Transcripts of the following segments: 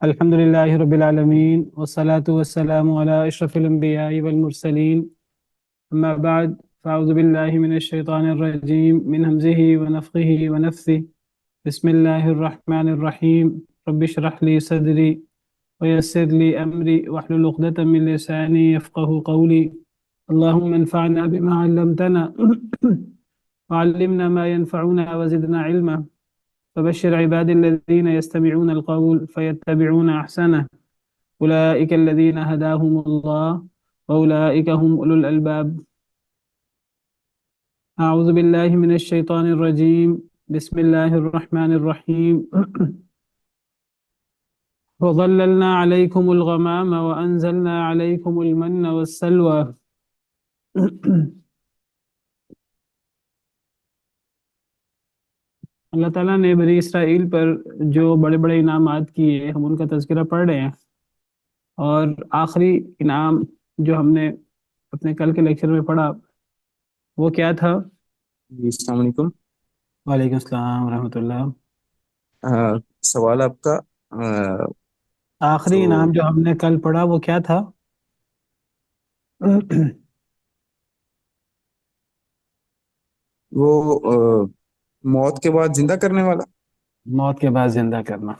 الحمد لله رب العالمين والصلاة والسلام على أشرف الأنبياء والمرسلين أما بعد فأعوذ بالله من الشيطان الرجيم من همزه ونفخه ونفثه بسم الله الرحمن الرحيم رب اشرح لي صدري ويسر لي أمري واحلل عقدة من لساني يفقه قولي اللهم انفعنا بما علمتنا وعلمنا ما ينفعنا وزدنا علما فبشر عباد الذين يستمعون القول فيتبعون أحسنه أولئك الذين هداهم الله وأولئك هم أولو الألباب أعوذ بالله من الشيطان الرجيم بسم الله الرحمن الرحيم وظللنا عليكم الغمام وأنزلنا عليكم المن والسلوى اللہ تعالیٰ نے بنی اسرائیل پر جو بڑے بڑے انعامات کیے ہم ان کا تذکرہ پڑھ رہے ہیں، اور آخری انعام جو ہم نے اپنے کل کے لیکچر میں پڑھا وہ کیا تھا؟ جی السلام علیکم۔ وعلیکم السلام ورحمۃ اللہ۔ سوال آپ کا آخری انعام جو ہم نے کل پڑھا وہ کیا تھا؟ وہ موت کے بعد زندہ کرنے والا، موت کے بعد زندہ کرنا،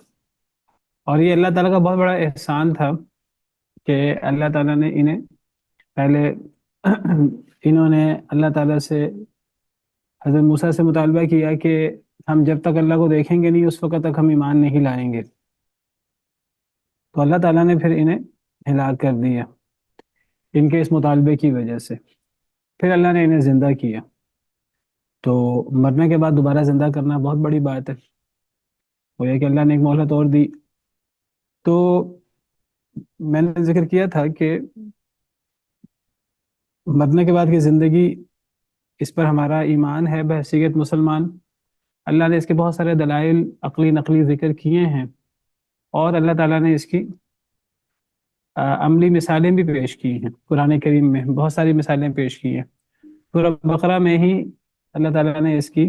اور یہ اللہ تعالیٰ کا بہت بڑا احسان تھا کہ اللہ تعالیٰ نے انہیں پہلے انہوں نے اللہ تعالیٰ سے حضرت موسیٰ سے مطالبہ کیا کہ ہم جب تک اللہ کو دیکھیں گے نہیں اس وقت تک ہم ایمان نہیں لائیں گے، تو اللہ تعالیٰ نے پھر انہیں ہلاک کر دیا ان کے اس مطالبے کی وجہ سے۔ پھر اللہ نے انہیں زندہ کیا، تو مرنے کے بعد دوبارہ زندہ کرنا بہت بڑی بات ہے، وہ یہ کہ اللہ نے ایک مہلت اور دی۔ تو میں نے ذکر کیا تھا کہ مرنے کے بعد کی زندگی، اس پر ہمارا ایمان ہے بحیثیت مسلمان۔ اللہ نے اس کے بہت سارے دلائل عقلی نقلی ذکر کیے ہیں، اور اللہ تعالیٰ نے اس کی عملی مثالیں بھی پیش کی ہیں۔ قرآن کریم میں بہت ساری مثالیں پیش کی ہیں۔ سورہ بقرہ میں ہی اللہ تعالیٰ نے اس کی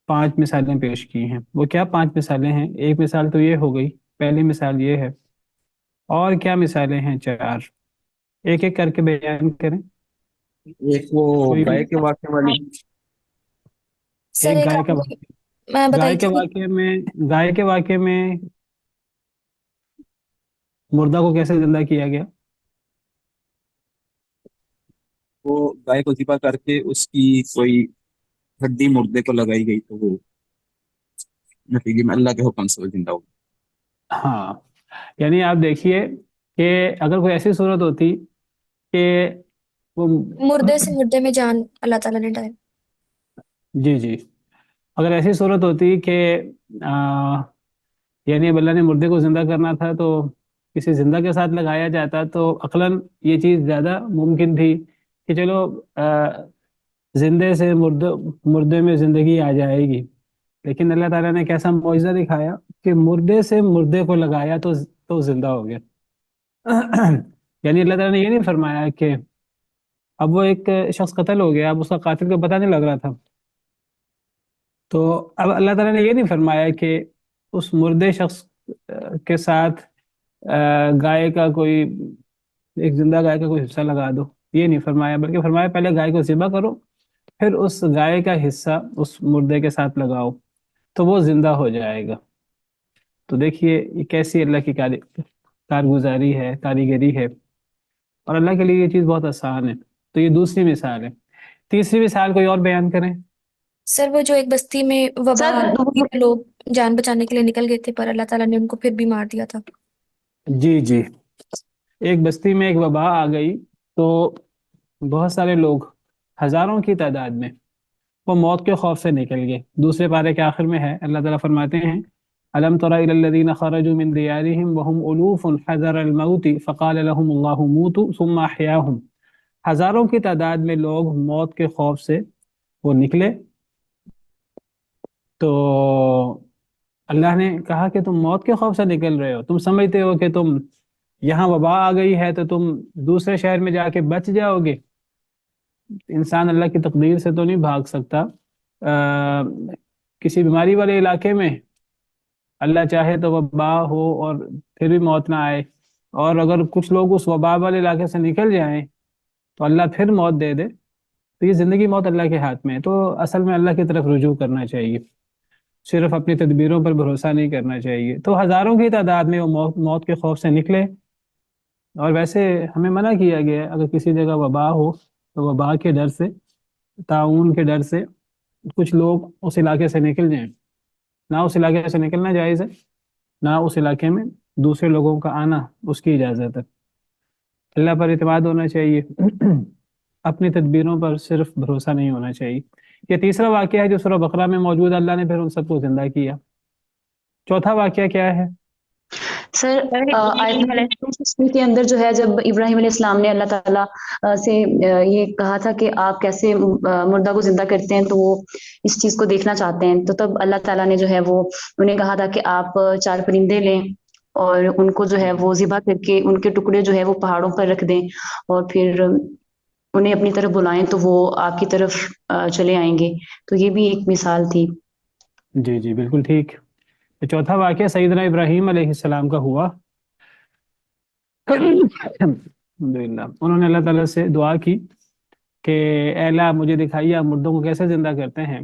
5 مثالیں پیش کی ہیں۔ وہ کیا 5 مثالیں ہیں؟ ایک مثال تو یہ ہو گئی، پہلی مثال یہ ہے، اور کیا مثالیں ہیں؟ 4 ایک ایک کر کے بیان کریں۔ ایک وہ گائے کے واقعے والی، ایک گائے کا واقعہ، گائے کے واقعے میں مردہ کو کیسے زندہ کیا گیا؟ وہ گائے کو ذبح کر کے اس کی کوئی ہڈی مردے کو لگائی گئی تو وہ نتیجے میں اللہ کے حکم سے وہ زندہ ہو گیا۔ ہاں، یعنی آپ دیکھیے کہ اگر کوئی ایسی صورت ہوتی کہ وہ مردے سے مردے میں جان اللہ تعالیٰ نے ڈال، جی اگر ایسی صورت ہوتی کہ یعنی اب اللہ نے مردے کو زندہ کرنا تھا تو کسی زندہ کے ساتھ لگایا جاتا تو عقلاً یہ چیز زیادہ ممکن تھی کہ چلو زندے سے مردے میں زندگی آ جائے گی، لیکن اللہ تعالیٰ نے کیسا معجزہ دکھایا کہ مردے سے مردے کو لگایا تو زندہ ہو گیا۔ یعنی اللہ تعالیٰ نے یہ نہیں فرمایا کہ اب وہ ایک شخص قتل ہو گیا، اب اس کا قاتل کو پتہ نہیں لگ رہا تھا، تو اب اللہ تعالیٰ نے یہ نہیں فرمایا کہ اس مردے شخص کے ساتھ گائے کا کوئی ایک زندہ گائے کا کوئی حصہ لگا دو، یہ نہیں فرمایا، بلکہ فرمایا پہلے گائے کو ذبح کرو، پھر اس گائے کا حصہ اس مردے کے ساتھ لگاؤ تو وہ زندہ ہو جائے گا۔ تو دیکھیے یہ کیسی اللہ کی کارگزاری ہے، کاریگری ہے، اور اللہ کے لیے یہ چیز بہت آسان ہے۔ تو یہ دوسری مثال ہے۔ تیسری مثال کوئی اور بیان کریں۔ سر وہ جو ایک بستی میں وبا لوگ جان بچانے کے لیے نکل گئے تھے پر اللہ تعالیٰ نے ان کو پھر بھی مار دیا تھا۔ جی ایک بستی میں ایک وبا آ گئی تو بہت سارے لوگ ہزاروں کی تعداد میں وہ موت کے خوف سے نکل گئے۔ دوسرے پارے کے آخر میں ہے، اللہ تعالیٰ فرماتے ہیں أَلَمْ تَرَ إِلَى الَّذِينَ خَرَجُوا مِنْ دِيَارِهِمْ وَهُمْ أُلُوفٌ حَذَرَ الْمَوْتِ فَقَالَ لَهُمُ اللَّهُ مُوتُوا ثُمَّ أَحْيَاهُمْ۔ ہزاروں کی تعداد میں لوگ موت کے خوف سے وہ نکلے، تو اللہ نے کہا کہ تم موت کے خوف سے نکل رہے ہو، تم سمجھتے ہو کہ تم یہاں وبا آ گئی ہے تو تم دوسرے شہر میں جا کے بچ جاؤ گے۔ انسان اللہ کی تقدیر سے تو نہیں بھاگ سکتا کسی بیماری والے علاقے میں اللہ چاہے تو وبا ہو اور پھر بھی موت نہ آئے، اور اگر کچھ لوگ اس وبا والے علاقے سے نکل جائیں تو اللہ پھر موت دے دے، تو یہ زندگی موت اللہ کے ہاتھ میں ہے۔ تو اصل میں اللہ کی طرف رجوع کرنا چاہیے، صرف اپنی تدبیروں پر بھروسہ نہیں کرنا چاہیے۔ تو ہزاروں کی تعداد میں وہ موت کے خوف سے نکلے، اور ویسے ہمیں منع کیا گیا ہے اگر کسی جگہ وبا ہو تو وبا کے ڈر سے، تعاون کے ڈر سے کچھ لوگ اس علاقے سے نکل جائیں۔ نہ اس علاقے سے نکلنا جائز ہے، نہ اس علاقے میں دوسرے لوگوں کا آنا اس کی اجازت ہے۔ اللہ پر اعتماد ہونا چاہیے، اپنی تدبیروں پر صرف بھروسہ نہیں ہونا چاہیے۔ یہ تیسرا واقعہ ہے جو سورہ بقرہ میں موجود ہے، اللہ نے پھر ان سب کو زندہ کیا۔ چوتھا واقعہ کیا ہے؟ سر آیت نمبر 66 کے اندر جو ہے، جب ابراہیم علیہ السلام نے اللہ تعالیٰ سے یہ کہا تھا کہ آپ کیسے مردہ کو زندہ کرتے ہیں، تو وہ اس چیز کو دیکھنا چاہتے ہیں، تو تب اللہ تعالیٰ نے جو ہے وہ انہیں کہا تھا کہ آپ 4 پرندے لیں اور ان کو جو ہے وہ ذبح کر کے ان کے ٹکڑے جو ہے وہ پہاڑوں پر رکھ دیں، اور پھر انہیں اپنی طرف بلائیں تو وہ آپ کی طرف چلے آئیں گے۔ تو یہ بھی ایک مثال تھی۔ جی جی بالکل ٹھیک۔ یہ چوتھا واقعہ سیدنا ابراہیم علیہ السلام کا ہوا۔ الحمدللہ انہوں نے اللہ تعالیٰ سے دعا کی کہ اے اللہ مجھے دکھائیے آپ مردوں کو کیسے زندہ کرتے ہیں۔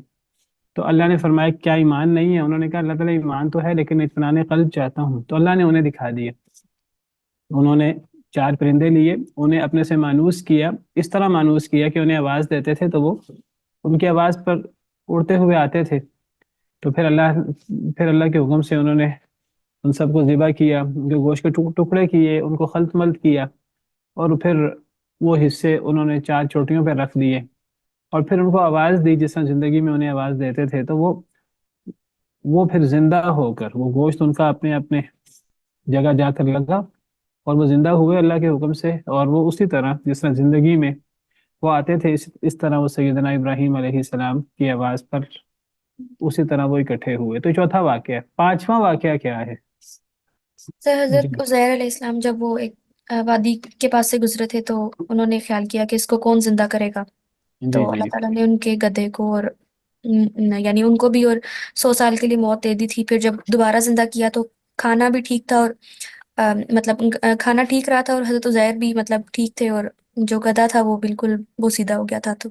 تو اللہ نے فرمایا کیا ایمان نہیں ہے؟ انہوں نے کہا اللہ تعالیٰ ایمان تو ہے لیکن اطمینان قلب چاہتا ہوں۔ تو اللہ نے انہیں دکھا دیا، انہوں نے 4 پرندے لیے، انہیں اپنے سے مانوس کیا، اس طرح مانوس کیا کہ انہیں آواز دیتے تھے تو وہ ان کی آواز پر اڑتے ہوئے آتے تھے۔ تو پھر اللہ کے حکم سے انہوں نے ان سب کو ذبح کیا، ان کے گوشت کے ٹکڑے کیے، ان کو خلط ملط کیا، اور پھر وہ حصے انہوں نے 4 چوٹیوں پہ رکھ دیے، اور پھر ان کو آواز دی جس طرح زندگی میں انہیں آواز دیتے تھے۔ تو وہ پھر زندہ ہو کر وہ گوشت ان کا اپنے اپنے جگہ جا کر لگا، اور وہ زندہ ہوئے اللہ کے حکم سے، اور وہ اسی طرح جس طرح زندگی میں وہ آتے تھے اس طرح وہ سیدنا ابراہیم علیہ السلام کی آواز پر اسی طرح وہ اکٹھے ہوئے۔ تو چوتھا واقعہ ہے۔ پانچواں واقعہ کیا ہے؟ سر جی حضرت عزیر علیہ السلام جب وہ ایک وادی کے پاس سے گزرے تھے تو انہوں نے خیال کیا کہ اس کو کون زندہ کرے گا، جی تو جی اللہ جی تعالیٰ نے ان کے گدھے کو اور یعنی ان کو بھی اور 100 سال کے لیے موت دے دی تھی۔ پھر جب دوبارہ زندہ کیا تو کھانا بھی ٹھیک تھا، اور مطلب کھانا ٹھیک رہا تھا، اور حضرت عزیر بھی مطلب ٹھیک تھے، اور جو گدھا تھا وہ بالکل وہ سیدھا ہو گیا تھا۔ تو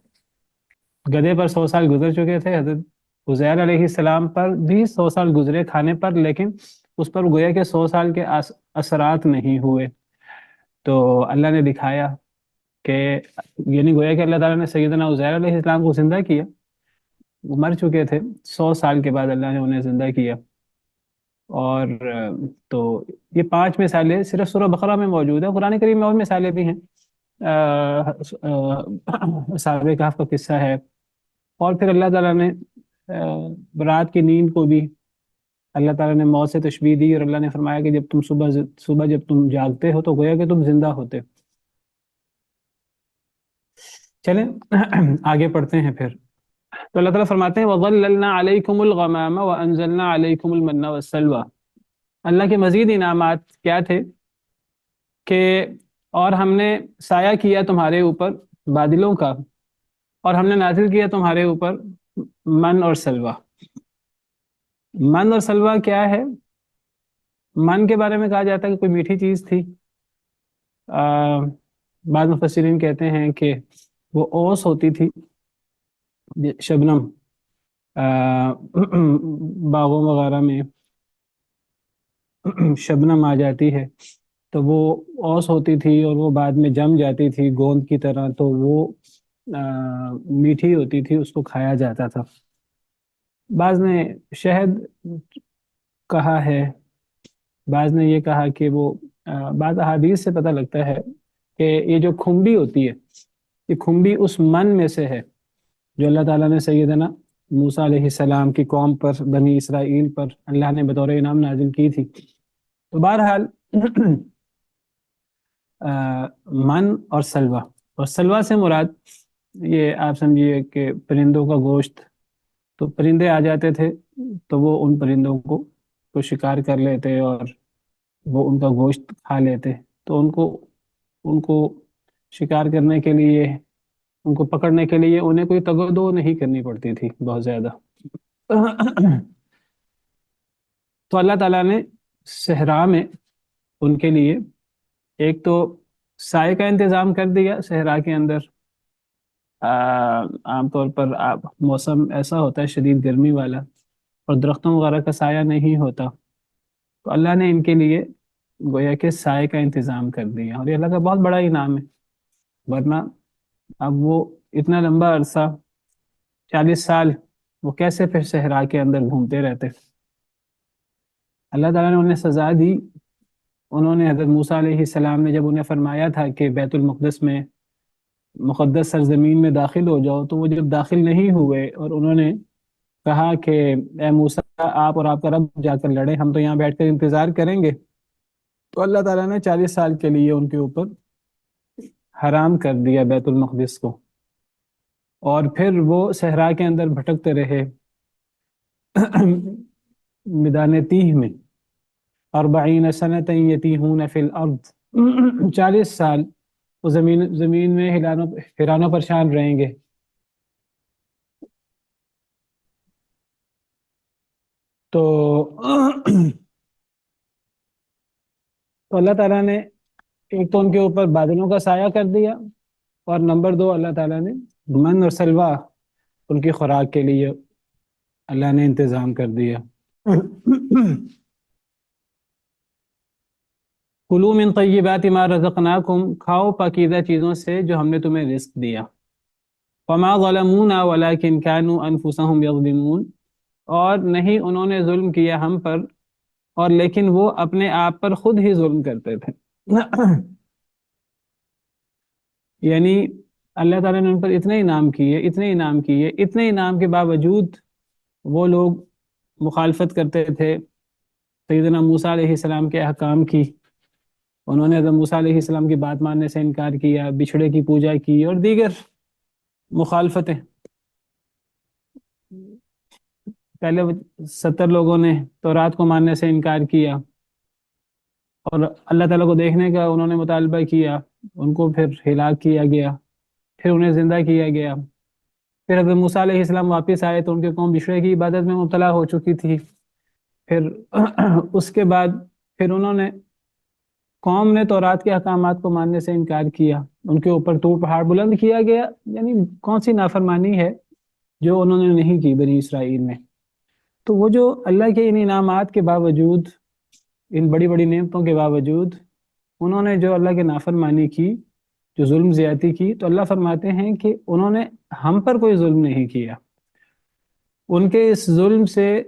گدھے پر 100 سال گزر چکے تھے، حضرت عزیر علیہ السلام پر بھی 100 سال گزرے کھانے پر، لیکن اس پر گویا کہ 100 سال کے اثرات نہیں ہوئے۔ تو اللہ نے دکھایا کہ یعنی گویا کہ اللہ تعالیٰ نے سیدنا عزیر علیہ السلام کو زندہ کیا، وہ مر چکے تھے، 100 سال کے بعد اللہ نے انہیں زندہ کیا۔ اور تو یہ 5 مثالیں صرف سورہ بقرہ میں موجود ہیں، قرآن کریم میں اور مثالیں بھی ہیں۔ اصحاب کہف کا قصہ ہے، اور پھر اللہ تعالیٰ نے رات کی نیند کو بھی اللہ تعالیٰ نے موت سے تشبیہ دی، اور اللہ نے فرمایا کہ جب تم صبح جب تم جاگتے ہو تو گویا کہ تم زندہ ہوتے۔ چلیں آگے پڑھتے ہیں پھر۔ تو اللہ تعالیٰ فرماتے ہیں وَظَلَّلْنَا عَلَيْكُمُ الْغَمَامَ وَأَنزَلْنَا عَلَيْكُمُ الْمَنَّ وَالسَّلْوَىٰ۔ اللہ کے مزید انعامات کیا تھے کہ اور ہم نے سایہ کیا تمہارے اوپر بادلوں کا، اور ہم نے نازل کیا تمہارے اوپر من اور سلوہ۔ من اور سلوہ کیا ہے؟ من کے بارے میں کہا جاتا ہے کہ کوئی میٹھی چیز تھی، بعض مفسرین کہتے ہیں کہ وہ اوس ہوتی تھی، شبنم، باغوں وغیرہ میں شبنم آ جاتی ہے تو وہ اوس ہوتی تھی، اور وہ بعد میں جم جاتی تھی گوند کی طرح، تو وہ میٹھی ہوتی تھی، اس کو کھایا جاتا تھا۔ بعض نے شہد کہا ہے، بعض نے یہ کہا کہ وہ بعض احادیث سے پتہ لگتا ہے کہ یہ جو کھمبی ہوتی ہے، یہ کھمبی اس من میں سے ہے جو اللہ تعالیٰ نے سیدنا موسیٰ علیہ السلام کی قوم پر، بنی اسرائیل پر اللہ نے بطور انعام نازل کی تھی۔ تو بہرحال من اور سلوہ، اور سلوہ سے مراد یہ آپ سمجھیے کہ پرندوں کا گوشت۔ تو پرندے آ جاتے تھے تو وہ ان پرندوں کو شکار کر لیتے اور وہ ان کا گوشت کھا لیتے۔ تو ان کو شکار کرنے کے لیے، ان کو پکڑنے کے لیے انہیں کوئی تگ و دو نہیں کرنی پڑتی تھی بہت زیادہ۔ تو اللہ تعالیٰ نے صحرا میں ان کے لیے ایک تو سائے کا انتظام کر دیا صحرا کے اندر. عام طور پر موسم ایسا ہوتا ہے شدید گرمی والا اور درختوں وغیرہ کا سایہ نہیں ہوتا، تو اللہ نے ان کے لیے گویا کہ سائے کا انتظام کر دیا، اور یہ اللہ کا بہت بڑا انعام ہے. ورنہ اب وہ اتنا لمبا عرصہ 40 سال وہ کیسے پھر صحرا کے اندر گھومتے رہتے. اللہ تعالیٰ نے انہیں سزا دی. انہوں نے حضرت موسیٰ علیہ السلام نے جب انہیں فرمایا تھا کہ بیت المقدس میں مقدس سرزمین میں داخل ہو جاؤ، تو وہ جب داخل نہیں ہوئے اور انہوں نے کہا کہ اے موسیٰ آپ اور آپ کا رب جا کر لڑے، ہم تو یہاں بیٹھ کر انتظار کریں گے، تو اللہ تعالیٰ نے 40 سال کے لیے ان کے اوپر حرام کر دیا بیت المقدس کو، اور پھر وہ صحرا کے اندر بھٹکتے رہے میدان تیہ میں 40 سنة یتیہون فی الارض. 40 سال وہ زمین میں حیران و پریشان رہیں گے. تو اللہ تعالیٰ نے ایک تو ان کے اوپر بادلوں کا سایہ کر دیا، اور نمبر 2 اللہ تعالیٰ نے من اور سلوہ ان کی خوراک کے لیے اللہ نے انتظام کر دیا. کلوا من طیبات ما رزقناکم، کھاؤ پاکیزہ چیزوں سے جو ہم نے تمہیں رزق دیا. وما ظلمونا ولکن كانوا انفسهم یظلمون، اور نہیں انہوں نے ظلم کیا ہم پر، اور لیکن وہ اپنے آپ پر خود ہی ظلم کرتے تھے. یعنی اللہ تعالیٰ نے ان پر اتنے انعام کیے، اتنے انعام کے باوجود وہ لوگ مخالفت کرتے تھے سیدنا موسیٰ علیہ السلام کے احکام کی. انہوں نے حضرت موسیٰ علیہ السلام کی بات ماننے سے انکار کیا، بچھڑے کی پوجا کی اور دیگر مخالفتیں. پہلے 70 لوگوں نے تورات کو ماننے سے انکار کیا، اور اللہ تعالیٰ کو دیکھنے کا انہوں نے مطالبہ کیا، ان کو پھر ہلاک کیا گیا، پھر انہیں زندہ کیا گیا. پھر حضرت موسیٰ علیہ السلام واپس آئے تو ان کے قوم بچھڑے کی عبادت میں مبتلا ہو چکی تھی. پھر اس کے بعد پھر انہوں نے قوم نے تورات کے احکامات کو ماننے سے انکار کیا، ان کے اوپر طور پہاڑ بلند کیا گیا. یعنی کون سی نافرمانی ہے جو انہوں نے نہیں کی بنی اسرائیل میں. تو وہ جو اللہ کے ان انعامات کے باوجود، ان بڑی بڑی نعمتوں کے باوجود انہوں نے جو اللہ کے نافرمانی کی، جو ظلم زیادتی کی، تو اللہ فرماتے ہیں کہ انہوں نے ہم پر کوئی ظلم نہیں کیا. ان کے اس ظلم سے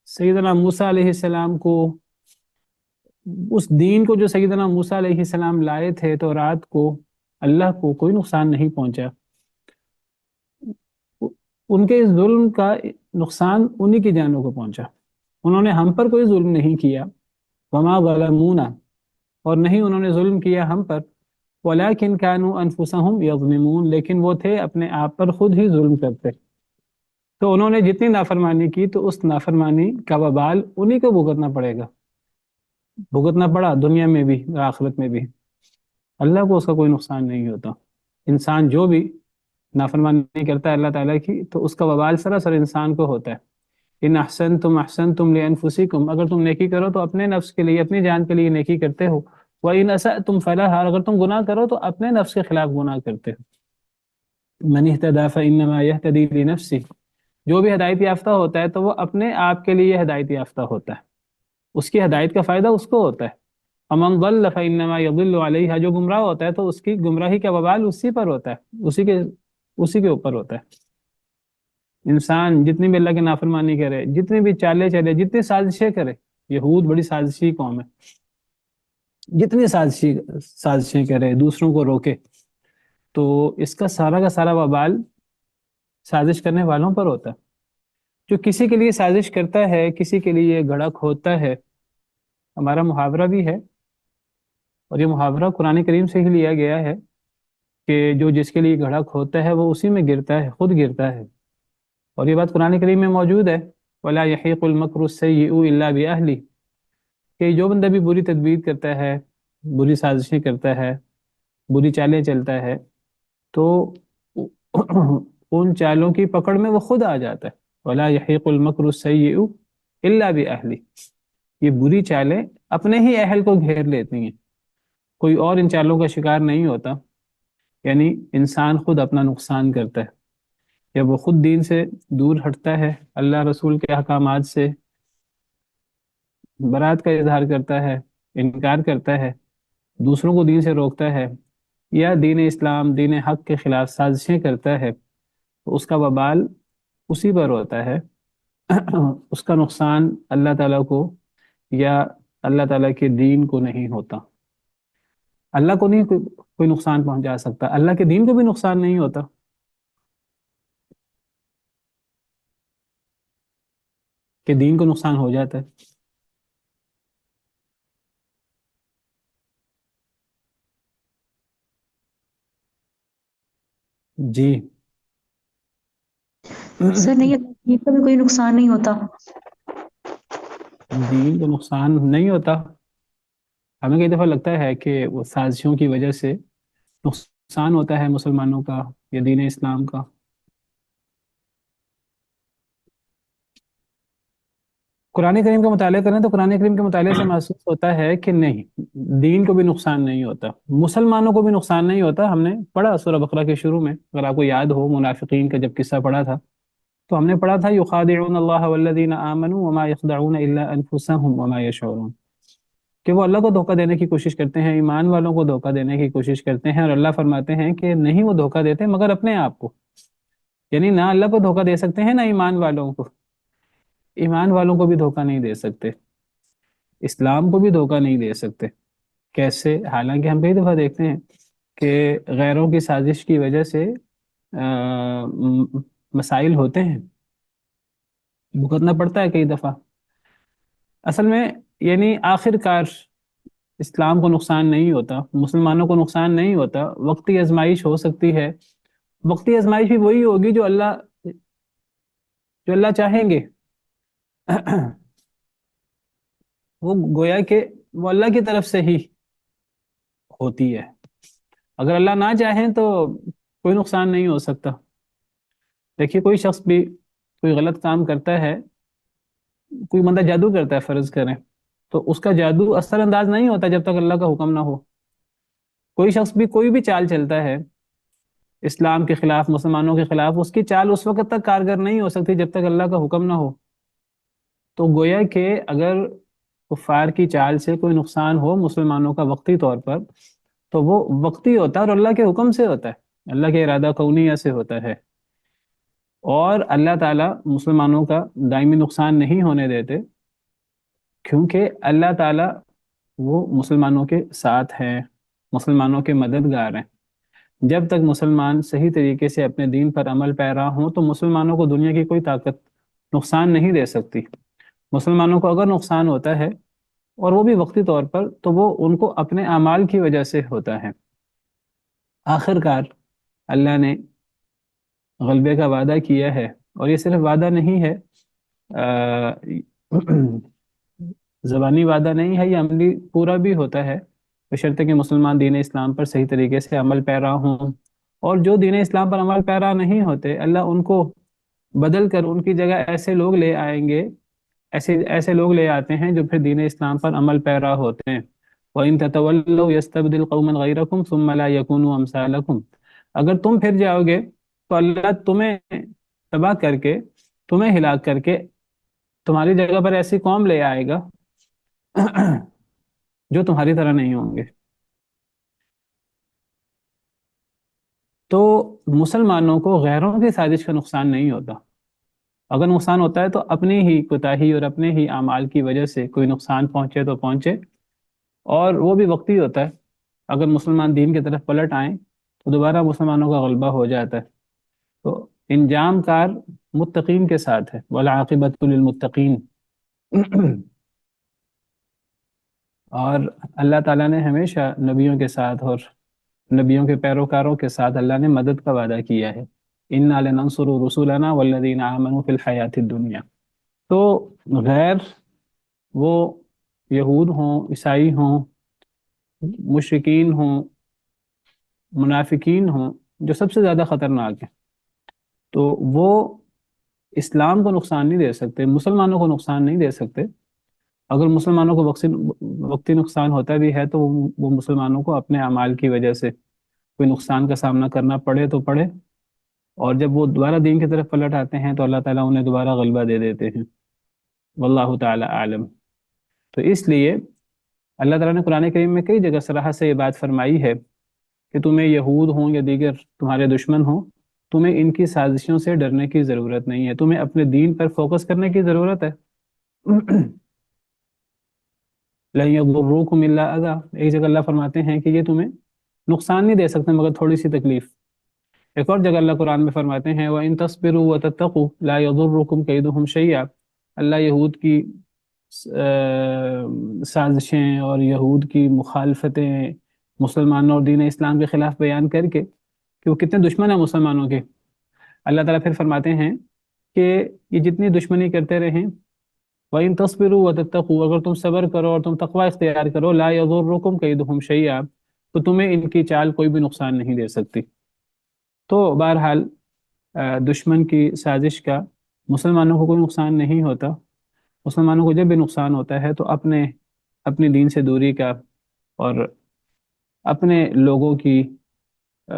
سیدنا موسیٰ علیہ السلام کو، اس دین کو جو سیدنا موسیٰ علیہ السلام لائے تھے تو رات کو، اللہ کو کوئی نقصان نہیں پہنچا. ان کے اس ظلم کا نقصان انہی کی جانوں کو پہنچا. انہوں نے ہم پر کوئی ظلم نہیں کیا. وما ظلمونا، اور نہیں انہوں نے ظلم کیا ہم پر. ولیکن كانوا انفسهم یظلمون، لیکن وہ تھے اپنے آپ پر خود ہی ظلم کرتے. تو انہوں نے جتنی نافرمانی کی تو اس نافرمانی کا وبال انہی کو بھگتنا پڑے گا. بھگتنا پڑا دنیا میں بھی اور آخرت میں بھی. اللہ کو اس کا کوئی نقصان نہیں ہوتا. انسان جو بھی نافرمانی کرتا ہے اللہ تعالیٰ کی، تو اس کا وبال سراسر انسان کو ہوتا ہے. ان احسنتم احسنتم لانفسکم، اگر تم نیکی کرو تو اپنے نفس کے لیے، اپنی جان کے لیے نیکی کرتے ہو. وَإِنْ أَسَأْتُمْ فَلَهَا، اگر تم گناہ کرو تو اپنے نفس کے خلاف گناہ کرتے ہو. مَنِ اهْتَدَىٰ فَإِنَّمَا يَهْتَدِي لِنَفْسِهِ، جو بھی ہدایت یافتہ ہوتا ہے تو وہ اپنے آپ کے لیے ہدایت یافتہ ہوتا ہے، اس کی ہدایت کا فائدہ اس کو ہوتا ہے. وَمَنْ ضَلَّ فَإِنَّمَا يَضِلُّ عَلَيْهَا، جو گمراہ ہوتا ہے تو اس کی گمراہی کا وبال اسی پر ہوتا ہے، اسی کے اوپر ہوتا ہے. انسان جتنی بھی اللہ کی نافرمانی کرے، جتنی بھی چالیں چلے، جتنی سازشیں کرے، یہود بڑی سازشی قوم ہے، جتنی سازشیں کرے، دوسروں کو روکے، تو اس کا سارا وبال سازش کرنے والوں پر ہوتا ہے. جو کسی کے لیے سازش کرتا ہے، کسی کے لیے گھڑک ہوتا ہے. ہمارا محاورہ بھی ہے، اور یہ محاورہ قرآن کریم سے ہی لیا گیا ہے کہ جو جس کے لیے گھڑک ہوتا ہے وہ اسی میں گرتا ہے، خود گرتا ہے. اور یہ بات قرآن کریم میں موجود ہے، وَلَا يَحِيقُ الْمَكْرُ السَّيِّئُ إِلَّا بِأَهْلِهِ، کہ جو بندہ بھی بری تدبیر کرتا ہے، بری سازشیں کرتا ہے، بری چالیں چلتا ہے، تو ان چالوں کی پکڑ میں وہ خود آ جاتا ہے. ولا یحیق المکر السیئ الا باہلہ، یہ بری چالیں اپنے ہی اہل کو گھیر لیتی ہیں، کوئی اور ان چالوں کا شکار نہیں ہوتا۔ یعنی انسان خود اپنا نقصان کرتا ہے جب وہ خود دین سے دور ہٹتا ہے، اللہ رسول کے احکامات سے برات کا اظہار کرتا ہے، انکار کرتا ہے، دوسروں کو دین سے روکتا ہے، یا دین اسلام دین حق کے خلاف سازشیں کرتا ہے، تو اس کا وبال اسی پر ہوتا ہے۔ اس کا نقصان اللہ تعالیٰ کو یا اللہ تعالیٰ کے دین کو نہیں ہوتا۔ اللہ کو نہیں کوئی نقصان پہنچا سکتا، اللہ کے دین کو بھی نقصان نہیں ہوتا۔ کہ دین کو نقصان ہو جاتا ہے۔ جی سر نہیں، دین کا بھی کوئی نقصان نہیں ہوتا؟ دین کو نقصان نہیں ہوتا، ہمیں کئی دفعہ لگتا ہے کہ وہ سازشوں کی وجہ سے نقصان ہوتا ہے مسلمانوں کا یا دین اسلام کا۔ قرآن کریم کا مطالعہ کریں تو قرآن کریم کے مطالعے سے محسوس ہوتا ہے کہ نہیں، دین کو بھی نقصان نہیں ہوتا، مسلمانوں کو بھی نقصان نہیں ہوتا۔ ہم نے پڑھا سورہ بقرہ کے شروع میں، اگر آپ کو یاد ہو منافقین کا جب قصہ پڑھا تھا تو ہم نے پڑھا تھا یخادعون اللہ والذین آمنوا وما یخدعون الا انفسهم وما یشعرون، کہ وہ اللہ کو دھوکہ دینے کی کوشش کرتے ہیں، ایمان والوں کو دھوکہ دینے کی کوشش کرتے ہیں، اور اللہ فرماتے ہیں کہ نہیں وہ دھوکہ دیتے مگر اپنے آپ کو، یعنی نہ اللہ کو دھوکہ دے سکتے ہیں نہ ایمان والوں کو، ایمان والوں کو بھی دھوکہ نہیں دے سکتے، اسلام کو بھی دھوکہ نہیں دے سکتے۔ کیسے؟ حالانکہ ہم کئی دفعہ دیکھتے ہیں کہ غیروں کی سازش کی وجہ سے مسائل ہوتے ہیں، بھگتنا پڑتا ہے کئی دفعہ۔ اصل میں یعنی آخر کار اسلام کو نقصان نہیں ہوتا، مسلمانوں کو نقصان نہیں ہوتا، وقتی آزمائش ہو سکتی ہے، وقتی آزمائش بھی وہی ہوگی جو اللہ چاہیں گے۔ وہ گویا کہ وہ اللہ کی طرف سے ہی ہوتی ہے، اگر اللہ نہ چاہیں تو کوئی نقصان نہیں ہو سکتا۔ دیکھیے کوئی شخص بھی کوئی غلط کام کرتا ہے، کوئی بندہ جادو کرتا ہے فرض کریں، تو اس کا جادو اثر انداز نہیں ہوتا جب تک اللہ کا حکم نہ ہو۔ کوئی شخص بھی کوئی بھی چال چلتا ہے اسلام کے خلاف، مسلمانوں کے خلاف، اس کی چال اس وقت تک کارگر نہیں ہو سکتی جب تک اللہ کا حکم نہ ہو۔ تو گویا کہ اگر کفار کی چال سے کوئی نقصان ہو مسلمانوں کا وقتی طور پر، تو وہ وقتی ہوتا ہے اور اللہ کے حکم سے ہوتا ہے، اللہ کے ارادہ کونیہ سے ہوتا ہے، اور اللہ تعالیٰ مسلمانوں کا دائمی نقصان نہیں ہونے دیتے، کیونکہ اللہ تعالیٰ وہ مسلمانوں کے ساتھ ہیں، مسلمانوں کے مددگار ہیں۔ جب تک مسلمان صحیح طریقے سے اپنے دین پر عمل پیرا ہوں تو مسلمانوں کو دنیا کی کوئی طاقت نقصان نہیں دے سکتی۔ مسلمانوں کو اگر نقصان ہوتا ہے اور وہ بھی وقتی طور پر، تو وہ ان کو اپنے اعمال کی وجہ سے ہوتا ہے۔ آخر کار اللہ نے غلبے کا وعدہ کیا ہے، اور یہ صرف وعدہ نہیں ہے، زبانی وعدہ نہیں ہے، یہ عملی پورا بھی ہوتا ہے، بشرطے کہ مسلمان دین اسلام پر صحیح طریقے سے عمل پیرا ہوں۔ اور جو دین اسلام پر عمل پیرا نہیں ہوتے، اللہ ان کو بدل کر ان کی جگہ ایسے لوگ لے آئیں گے، ایسے لوگ لے آتے ہیں جو پھر دین اسلام پر عمل پیرا ہوتے ہیں۔ وَإِن تَتَوَلَّوْا يَسْتَبْدِلْ قَوْمًا غَيْرَكُمْ ثُمَّ لَا يَكُونُوا أَمْثَالَكُمْ، اگر تم پھر جاؤ گے تو اللہ تمہیں تباہ کر کے، تمہیں ہلاک کر کے تمہاری جگہ پر ایسی قوم لے آئے گا جو تمہاری طرح نہیں ہوں گے۔ تو مسلمانوں کو غیروں کی سازش کا نقصان نہیں ہوتا، اگر نقصان ہوتا ہے تو اپنی ہی کوتاہی اور اپنے ہی اعمال کی وجہ سے کوئی نقصان پہنچے تو پہنچے، اور وہ بھی وقتی ہوتا ہے۔ اگر مسلمان دین کی طرف پلٹ آئیں تو دوبارہ مسلمانوں کا غلبہ ہو جاتا ہے۔ تو انجام کار متقین کے ساتھ ہے، والعاقبۃ للمتقین۔ اور اللہ تعالیٰ نے ہمیشہ نبیوں کے ساتھ اور نبیوں کے پیروکاروں کے ساتھ اللہ نے مدد کا وعدہ کیا ہے، اِنَّا لَنَنصُرُ رُسُلَنَا وَالَّذِينَ آمَنُوا فِي الْحَيَاةِ الدُّنْيَا۔ تو غیر، وہ یہود ہوں، عیسائی ہوں، مشرکین ہوں، منافقین ہوں، جو سب سے زیادہ خطرناک ہیں، تو وہ اسلام کو نقصان نہیں دے سکتے، مسلمانوں کو نقصان نہیں دے سکتے۔ اگر مسلمانوں کو وقتی نقصان ہوتا بھی ہے تو وہ مسلمانوں کو اپنے اعمال کی وجہ سے کوئی نقصان کا سامنا کرنا پڑے تو پڑے، اور جب وہ دوبارہ دین کی طرف پلٹ آتے ہیں تو اللہ تعالیٰ انہیں دوبارہ غلبہ دے دیتے ہیں۔ واللہ تعالیٰ عالم۔ تو اس لیے اللہ تعالیٰ نے قرآن کریم میں کئی جگہ صراحت سے یہ بات فرمائی ہے کہ تمہیں یہود ہوں یا دیگر تمہارے دشمن ہوں، تمہیں ان کی سازشوں سے ڈرنے کی ضرورت نہیں ہے، تمہیں اپنے دین پر فوکس کرنے کی ضرورت ہے۔ لَن يَضُرُّوكُمْ إِلَّا أَذًى، ایک جگہ اللہ فرماتے ہیں کہ یہ تمہیں نقصان نہیں دے سکتے مگر تھوڑی سی تکلیف۔ ایک اور جگہ اللہ قرآن میں فرماتے ہیں وَإِن تَصْبِرُوا وَتَتَّقُوا لَا يَضُرُّكُمْ كَيْدُهُمْ شَيْئًا، اللہ یہود کی سازشیں اور یہود کی مخالفتیں مسلمانوں اور دین اسلام کے خلاف بیان کر کے کہ وہ کتنے دشمن ہیں مسلمانوں کے، اللہ تعالیٰ پھر فرماتے ہیں کہ یہ جتنی دشمنی کرتے رہیں وَإِن تَصْبِرُوا وَتَتَّقُوا، اگر تم صبر کرو اور تم تقوی اختیار کرو لَا يَضُرُّكُمْ كَيْدُهُمْ شَيْئًا، تو تمہیں ان کی چال کوئی بھی نقصان نہیں دے سکتی۔ تو بہرحال دشمن کی سازش کا مسلمانوں کو کوئی نقصان نہیں ہوتا، مسلمانوں کو جب بھی نقصان ہوتا ہے تو اپنی دین سے دوری کا اور اپنے لوگوں کی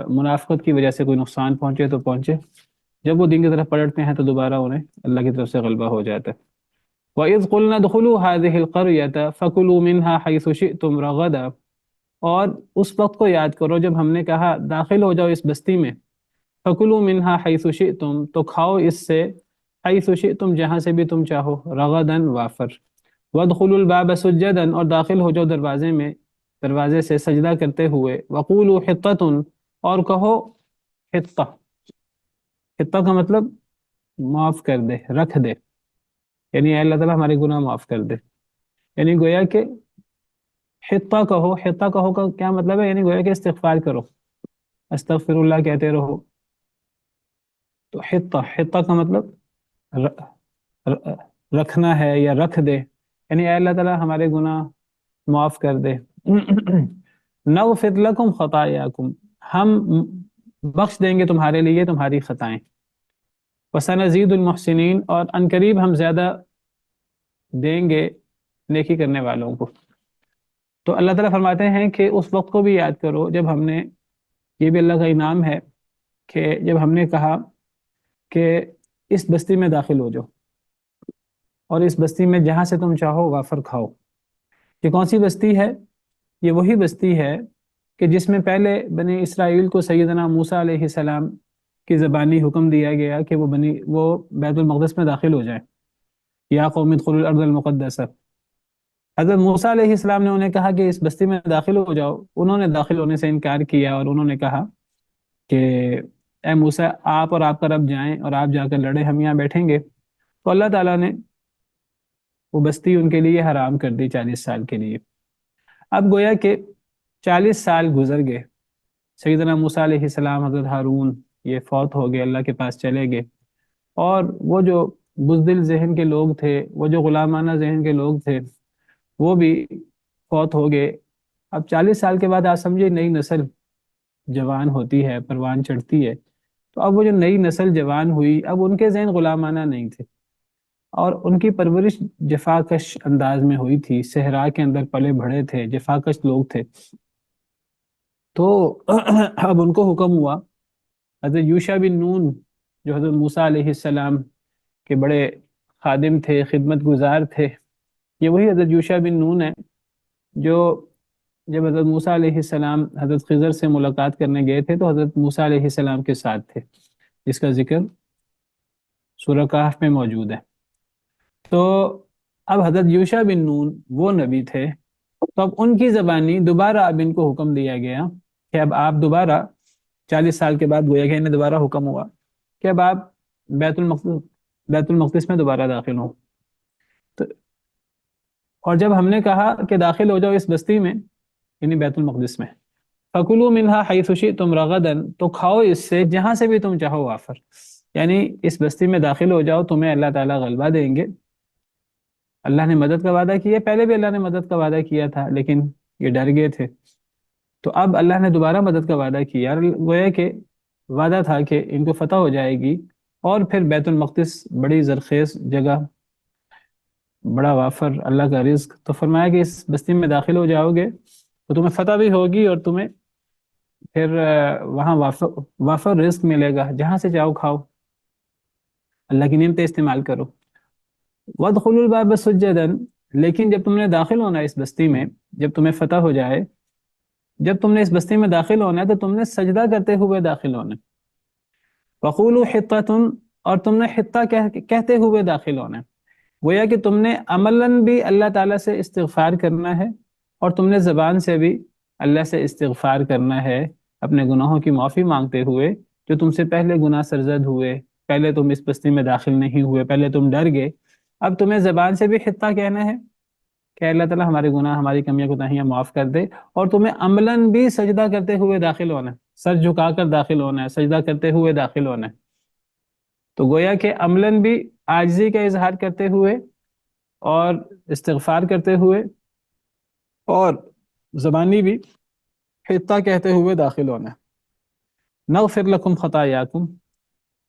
منافقت کی وجہ سے کوئی نقصان پہنچے تو پہنچے، جب وہ دین کی طرف پلٹتے ہیں تو دوبارہ انہیں اللہ کی طرف سے غلبہ ہو جاتا ہے۔ وَإِذْ قُلْنَا ادْخُلُوا هَٰذِهِ الْقَرْيَةَ فَكُلُوا مِنْهَا حَيْثُ شِئْتُمْ رَغَدًا، اور اس وقت کو یاد کرو جب ہم نے کہا داخل ہو جاؤ اس بستی میں، فَكُلُوا مِنْهَا حَيْثُ شِئْتُمْ، تو کھاؤ اس سے، حَيْثُ شِئْتُمْ جہاں سے بھی تم چاہو، رغداً وافر، وَادْخُلُوا الْبَابَ سُجَّدًا، اور داخل ہو جاؤ دروازے سے سجدہ کرتے ہوئے، وَقُولُوا حِطَّةٌ، اور کہو حطہ، حطہ کا مطلب معاف کر دے، رکھ دے، یعنی اے اللہ تعالیٰ ہمارے گناہ معاف کر دے، یعنی گویا کہ حطہ کہو کا کیا مطلب ہے، یعنی گویا کہ استغفار کرو، استغفر اللہ کہتے رہو۔ تو حطہ کا مطلب رکھنا ہے یا رکھ دے، یعنی اے اللہ تعالیٰ ہمارے گناہ معاف کر دے۔ نغفر لکم خطایاکم، ہم بخش دیں گے تمہارے لیے تمہاری خطائیں، وسنزید المحسنین، اور عنقریب ہم زیادہ دیں گے نیکی کرنے والوں کو۔ تو اللہ تعالیٰ فرماتے ہیں کہ اس وقت کو بھی یاد کرو جب ہم نے، یہ بھی اللہ کا انعام ہے کہ جب ہم نے کہا کہ اس بستی میں داخل ہو جاؤ اور اس بستی میں جہاں سے تم چاہو وافر کھاؤ۔ یہ کون سی بستی ہے؟ یہ وہی بستی ہے کہ جس میں پہلے بنی اسرائیل کو سیدنا موسیٰ علیہ السلام کی زبانی حکم دیا گیا کہ وہ بیت المقدس میں داخل ہو جائیں، یا قوم ادخلوا الارض المقدسہ۔ حضرت موسیٰ علیہ السلام نے انہیں کہا کہ اس بستی میں داخل ہو جاؤ، انہوں نے داخل ہونے سے انکار کیا اور انہوں نے کہا کہ اے موسیٰ آپ اور آپ کا رب جائیں اور آپ جا کر لڑیں، ہم یہاں بیٹھیں گے۔ تو اللہ تعالیٰ نے وہ بستی ان کے لیے حرام کر دی 40 سال کے لیے۔ اب گویا کہ 40 سال گزر گئے، سیدنا موسیٰ علیہ السلام، حضرت ہارون یہ فوت ہو گئے، اللہ کے پاس چلے گئے، اور وہ جو بزدل ذہن کے لوگ تھے، وہ جو غلامانہ ذہن کے لوگ تھے، وہ بھی فوت ہو گئے۔ اب 40 سال کے بعد آپ سمجھے نئی نسل جوان ہوتی ہے، پروان چڑھتی ہے، تو اب وہ جو نئی نسل جوان ہوئی، اب ان کے ذہن غلامانہ نہیں تھے اور ان کی پرورش جفاکش انداز میں ہوئی تھی، صحرا کے اندر پلے بڑھے تھے، جفاکش لوگ تھے۔ تو اب ان کو حکم ہوا، حضرت یوشع بن نون جو حضرت موسیٰ علیہ السلام کے بڑے خادم تھے، خدمت گزار تھے، یہ وہی حضرت یوشع بن نون ہے جو جب حضرت موسیٰ علیہ السلام حضرت خضر سے ملاقات کرنے گئے تھے تو حضرت موسیٰ علیہ السلام کے ساتھ تھے، جس کا ذکر سورہ کہف میں موجود ہے۔ تو اب حضرت یوشع بن نون وہ نبی تھے، تو اب ان کی زبانی دوبارہ اب ان کو حکم دیا گیا کہ اب آپ دوبارہ 40 سال کے بعد گویا کہ انہیں دوبارہ حکم ہوا کہ اب آپ بیت المقدس میں دوبارہ داخل ہوں۔ تو اور جب ہم نے کہا کہ داخل ہو جاؤ اس بستی میں، یعنی بیت المقدس میں، فَكُلُوا مِنْهَا حَيْثُ شِئْتُمْ رَغَدًا، تو کھاؤ اس سے جہاں سے بھی تم چاہو وافر، یعنی اس بستی میں داخل ہو جاؤ، تمہیں اللہ تعالیٰ غلبہ دیں گے۔ اللہ نے مدد کا وعدہ کیا، پہلے بھی اللہ نے مدد کا وعدہ کیا تھا لیکن یہ ڈر گئے تھے، تو اب اللہ نے دوبارہ مدد کا وعدہ کیا، گویا کہ وعدہ تھا کہ ان کو فتح ہو جائے گی اور پھر بیت المقدس بڑی زرخیز جگہ، بڑا وافر اللہ کا رزق. تو فرمایا کہ اس بستی میں داخل ہو جاؤ گے تو تمہیں فتح بھی ہوگی اور تمہیں پھر وہاں وافر رزق ملے گا، جہاں سے چاہو کھاؤ، اللہ کی نعمتیں استعمال کرو. وَادْخُلُوا الْبَابَ سُجَّدًا، لیکن جب تم نے داخل ہونا ہے اس بستی میں، جب تمہیں فتح ہو جائے، جب تم نے اس بستی میں داخل ہونا ہے تو تم نے سجدہ کرتے ہوئے داخل ہونا ہے. وَقُولُوا حِطَّةٌ، اور تم نے حطہ کہتے ہوئے داخل ہونا ہے. گویا کہ تم نے عملاً بھی اللہ تعالیٰ سے استغفار کرنا ہے، اور تم نے زبان سے بھی اللہ سے استغفار کرنا ہے، اپنے گناہوں کی معافی مانگتے ہوئے جو تم سے پہلے گناہ سرزد ہوئے. پہلے تم اس بستی میں داخل نہیں ہوئے، پہلے تم ڈر گئے، اب تمہیں زبان سے بھی حطہ کہنا ہے کہ اللہ تعالیٰ ہمارے گناہ، ہماری کمیاں کوتاہیاں معاف کر دے، اور تمہیں عملاً بھی سجدہ کرتے ہوئے داخل ہونا ہے، سر جھکا کر داخل ہونا ہے، سجدہ کرتے ہوئے داخل ہونا ہے. تو گویا کہ عملاً بھی عاجزی کا اظہار کرتے ہوئے اور استغفار کرتے ہوئے اور زبانی بھی حطہ کہتے ہوئے داخل ہونا ہے. نغفر لکم خطایاکم،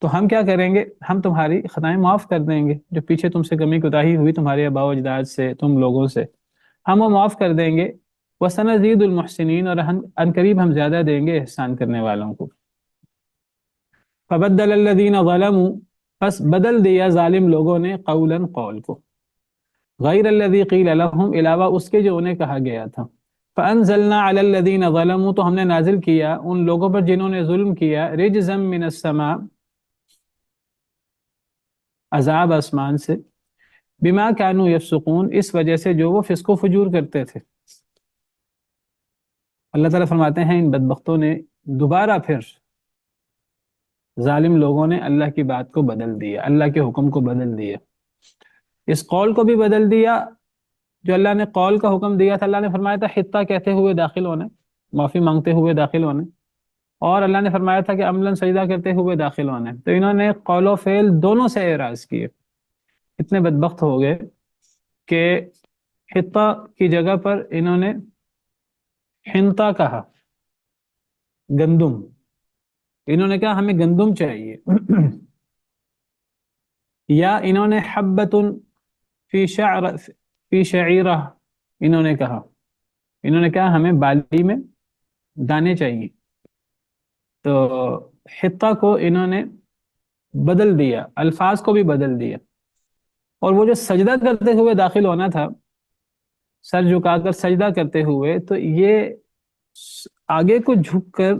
تو ہم کیا کریں گے، ہم تمہاری خطائیں معاف کر دیں گے، جو پیچھے تم سے کمی کوتاہی ہوئی تمہارے آباء و اجداد سے، تم لوگوں سے، ہم وہ معاف کر دیں گے. وَسَنَزِيدُ الْمُحْسِنِينَ، اور عنقریب ہم زیادہ دیں گے احسان کرنے والوں کو. فَبَدَّلَ الَّذِينَ ظَلَمُوا، پس بدل دیا ظالم لوگوں نے، قولاً قول کو، غیر الذی قیل لہم، علاوہ اس کے جو انہیں کہا گیا تھا. فَأَنزَلْنَا عَلَى الَّذِينَ ظَلَمُوا، تو ہم نے نازل کیا ان لوگوں پر جنہوں نے ظلم کیا، رجزا من السماء، عذاب آسمان سے، بما كانوا یفسقون، اس وجہ سے جو وہ فسق و فجور کرتے تھے. اللہ تعالیٰ فرماتے ہیں ان بدبختوں نے دوبارہ پھر، ظالم لوگوں نے اللہ کی بات کو بدل دیا، اللہ کے حکم کو بدل دیا، اس قول کو بھی بدل دیا جو اللہ نے قول کا حکم دیا تھا. اللہ نے فرمایا تھا حطہ کہتے ہوئے داخل ہونا، معافی مانگتے ہوئے داخل ہونا، اور اللہ نے فرمایا تھا کہ عملاً سجدہ کرتے ہوئے داخل ہونا ہے. تو انہوں نے قول و فعل دونوں سے اعراض کیے، اتنے بدبخت ہو گئے کہ حطہ کی جگہ پر انہوں نے حنطہ کہا، گندم. انہوں نے کہا ہمیں گندم چاہیے. یا انہوں نے حبۃ فی شعیرہ، انہوں نے کہا ہمیں بالی میں دانے چاہیے. تو حطہ کو انہوں نے بدل دیا، الفاظ کو بھی بدل دیا. اور وہ جو سجدہ کرتے ہوئے داخل ہونا تھا، سر جھکا کر سجدہ کرتے ہوئے، تو یہ آگے کو جھک کر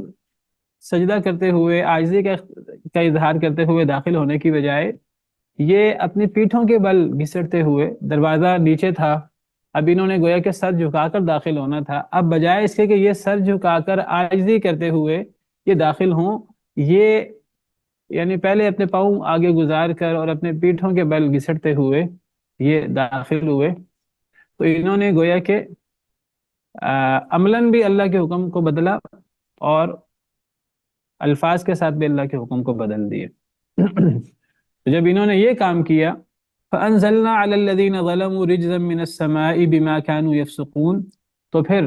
سجدہ کرتے ہوئے، عاجزی کا اظہار کرتے ہوئے داخل ہونے کی بجائے یہ اپنی پیٹھوں کے بل گھسٹتے ہوئے، دروازہ نیچے تھا، اب انہوں نے گویا کہ سر جھکا کر داخل ہونا تھا، اب بجائے اس کے کہ یہ سر جھکا کر عاجزی کرتے ہوئے یہ داخل ہوں، یہ یعنی پہلے اپنے پاؤں آگے گزار کر اور اپنے پیٹھوں کے بل گھسٹتے ہوئے یہ داخل ہوئے. تو انہوں نے گویا کہ عملاً بھی اللہ کے حکم کو بدلا اور الفاظ کے ساتھ بھی اللہ کے حکم کو بدل دیے. جب انہوں نے یہ کام کیا، فَأَنزَلْنَا عَلَى الَّذِينَ ظَلَمُوا رِجْزًا مِّنَ السَّمَاءِ بِمَا كَانُوا يَفْسُقُونَ، تو پھر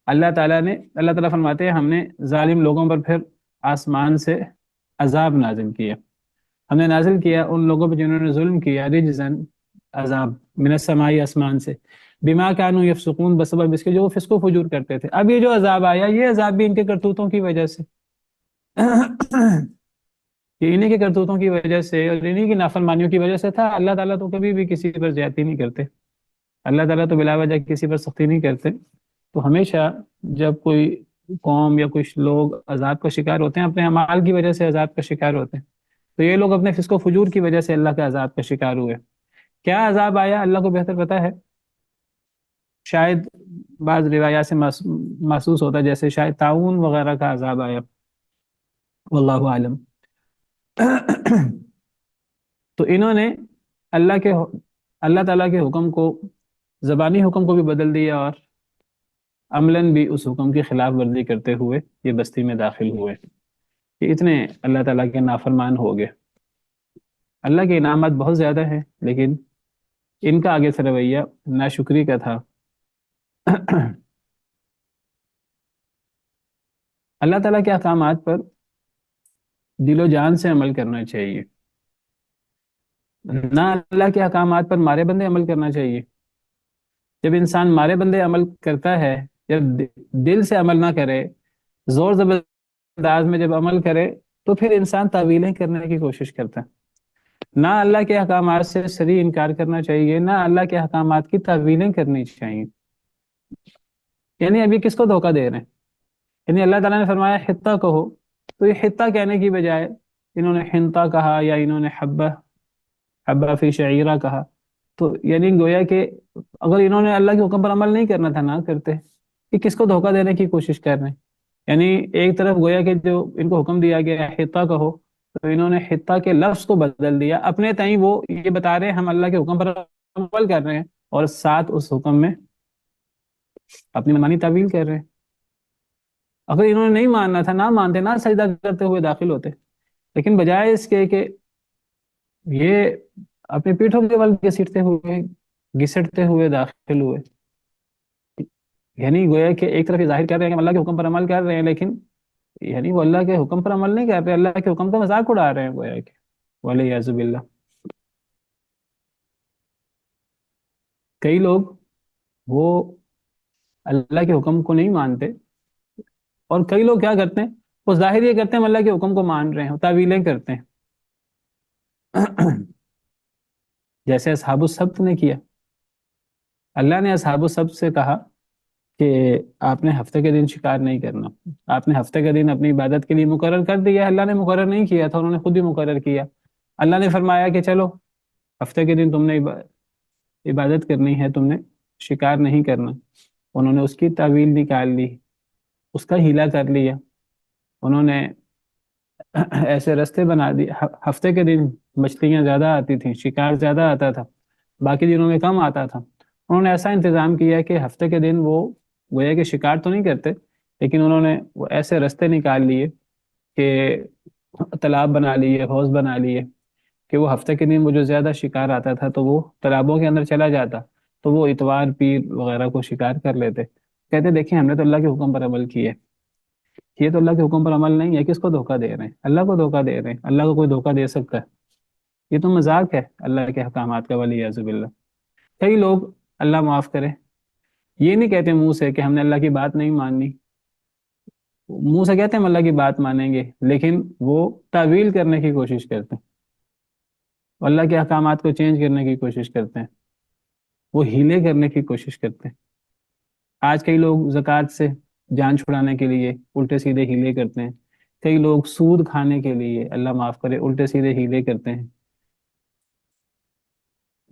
اللہ تعالیٰ فرماتے ہیں ہم نے ظالم لوگوں پر پھر آسمان سے عذاب نازل کیا. ہم نے نازل کیا ان لوگوں پر جنہوں نے ظلم کیا، رجزاً عذاب، من السماء، آسمان سے، بما كانوا يفسقون، بسبب اس کے جو وہ فسق و فجور کرتے تھے. اب یہ جو عذاب آیا، یہ عذاب بھی ان کے کرتوتوں کی وجہ سے، یہ انہی کے کرتوتوں کی وجہ سے اور انہی کی نافرمانیوں کی وجہ سے تھا. اللہ تعالیٰ تو کبھی بھی کسی پر زیادتی نہیں کرتے، اللہ تعالیٰ تو بلا وجہ کسی پر سختی نہیں کرتے. تو ہمیشہ جب کوئی قوم یا کچھ لوگ عذاب کا شکار ہوتے ہیں، اپنے اعمال کی وجہ سے عذاب کا شکار ہوتے ہیں. تو یہ لوگ اپنے فسق و فجور کی وجہ سے اللہ کے عذاب کا شکار ہوئے. کیا عذاب آیا اللہ کو بہتر پتہ ہے، شاید بعض روایات سے محسوس ہوتا ہے جیسے شاید طاعون وغیرہ کا عذاب آیا، واللہ عالم. تو انہوں نے اللہ تعالیٰ کے حکم کو، زبانی حکم کو بھی بدل دیا اور عملاً بھی اس حکم کی خلاف ورزی کرتے ہوئے یہ بستی میں داخل ہوئے. یہ اتنے اللہ تعالیٰ کے نافرمان ہو گئے. اللہ کے انعامات بہت زیادہ ہیں، لیکن ان کا آگے سے رویہ ناشکری کا تھا. اللہ تعالیٰ کے احکامات پر دل و جان سے عمل کرنا چاہیے. نہ اللہ کے احکامات پر مارے بندے عمل کرنا چاہیے. جب انسان مارے بندے عمل کرتا ہے، جب دل سے عمل نہ کرے، زور زبردست میں جب عمل کرے، تو پھر انسان تعویلیں کرنے کی کوشش کرتا ہے. نہ اللہ کے احکامات سے صریح انکار کرنا چاہیے، نہ اللہ کے احکامات کی تعویلیں کرنی چاہیے. یعنی ابھی کس کو دھوکہ دے رہے ہیں؟ یعنی اللہ تعالیٰ نے فرمایا حتہ کہو، تو یہ حتہ کہنے کی بجائے انہوں نے حنطہ کہا، یا انہوں نے حبہ فی شعیرہ کہا. تو یعنی گویا کہ اگر انہوں نے اللہ کے حکم پر عمل نہیں کرنا تھا نہ کرتے. کہ کس کو دھوکہ دینے کی کوشش کر رہے ہیں؟ یعنی ایک طرف گویا کہ جو ان کو حکم دیا گیا ہے حتہ کہو، تو انہوں نے حتہ کے لفظ کو بدل دیا اپنے تئیں. وہ یہ بتا رہے ہیں ہم اللہ کے حکم پر عمل کر رہے ہیں، اور ساتھ اس حکم میں اپنی منمانی تعویل کر رہے ہیں. اگر انہوں نے نہیں ماننا تھا نہ مانتے، نہ سجدہ کرتے ہوئے داخل ہوتے، لیکن بجائے اس کے کہ یہ اپنے پیٹھوں کے بل گھسٹتے ہوئے داخل ہوئے. یعنی گویا کہ ایک طرف یہ ظاہر کر رہے ہیں کہ ہم اللہ کے حکم پر عمل کر رہے ہیں، لیکن یعنی وہ اللہ کے حکم پر عمل نہیں کر رہے، اللہ کے حکم کا مذاق اڑا رہے ہیں گویا کہ. ولیعذ باللہ. کئی لوگ وہ اللہ کے حکم کو نہیں مانتے، اور کئی لوگ کیا کرتے ہیں، وہ ظاہر یہ کرتے ہیں ہم اللہ کے حکم کو مان رہے ہیں، تعویلیں کرتے ہیں. جیسے اصحاب السبت نے کیا. اللہ نے اصحاب السبت سے کہا کہ آپ نے ہفتے کے دن شکار نہیں کرنا. آپ نے ہفتے کے دن اپنی عبادت کے لیے مقرر کر دیا. اللہ نے مقرر نہیں کیا تھا، انہوں نے خود ہی مقرر کیا. اللہ نے فرمایا کہ چلو ہفتے کے دن تم نے عبادت کرنی ہے، تم نے شکار نہیں کرنا. انہوں نے اس کی تعویل نکال لی، اس کا ہیلا کر لیا. انہوں نے ایسے رستے بنا دی. ہفتے کے دن مچھلیاں زیادہ آتی تھیں، شکار زیادہ آتا تھا، باقی دنوں میں کم آتا تھا. انہوں نے ایسا انتظام کیا کہ ہفتے کے دن وہ گویا کہ شکار تو نہیں کرتے، لیکن انہوں نے وہ ایسے رستے نکال لیے کہ تالاب بنا لیے، حوض بنا لیے، کہ وہ ہفتے کے دن وہ جو زیادہ شکار آتا تھا تو وہ تالابوں کے اندر چلا جاتا، تو وہ اتوار پیر وغیرہ کو شکار کر لیتے. کہتے دیکھیں ہم نے تو اللہ کے حکم پر عمل کیا ہے، یہ تو اللہ کے حکم پر عمل نہیں ہے. کس کو دھوکہ دے رہے ہیں؟ اللہ کو دھوکہ دے رہے ہیں. اللہ کو کوئی دھوکہ دے سکتا ہے؟ یہ تو مذاق ہے اللہ کے احکامات کا. ولیعذ باللہ. کئی لوگ اللہ معاف کرے یہ نہیں کہتے منہ سے کہ ہم نے اللہ کی بات نہیں ماننی. منہ سے کہتے ہیں ہم اللہ کی بات مانیں گے، لیکن وہ تعویل کرنے کی کوشش کرتے ہیں، اللہ کے احکامات کو چینج کرنے کی کوشش کرتے ہیں، وہ ہیلے کرنے کی کوشش کرتے ہیں. آج کئی لوگ زکوٰۃ سے جان چھڑانے کے لیے الٹے سیدھے ہیلے کرتے ہیں. کئی لوگ سود کھانے کے لیے اللہ معاف کرے الٹے سیدھے ہیلے کرتے ہیں.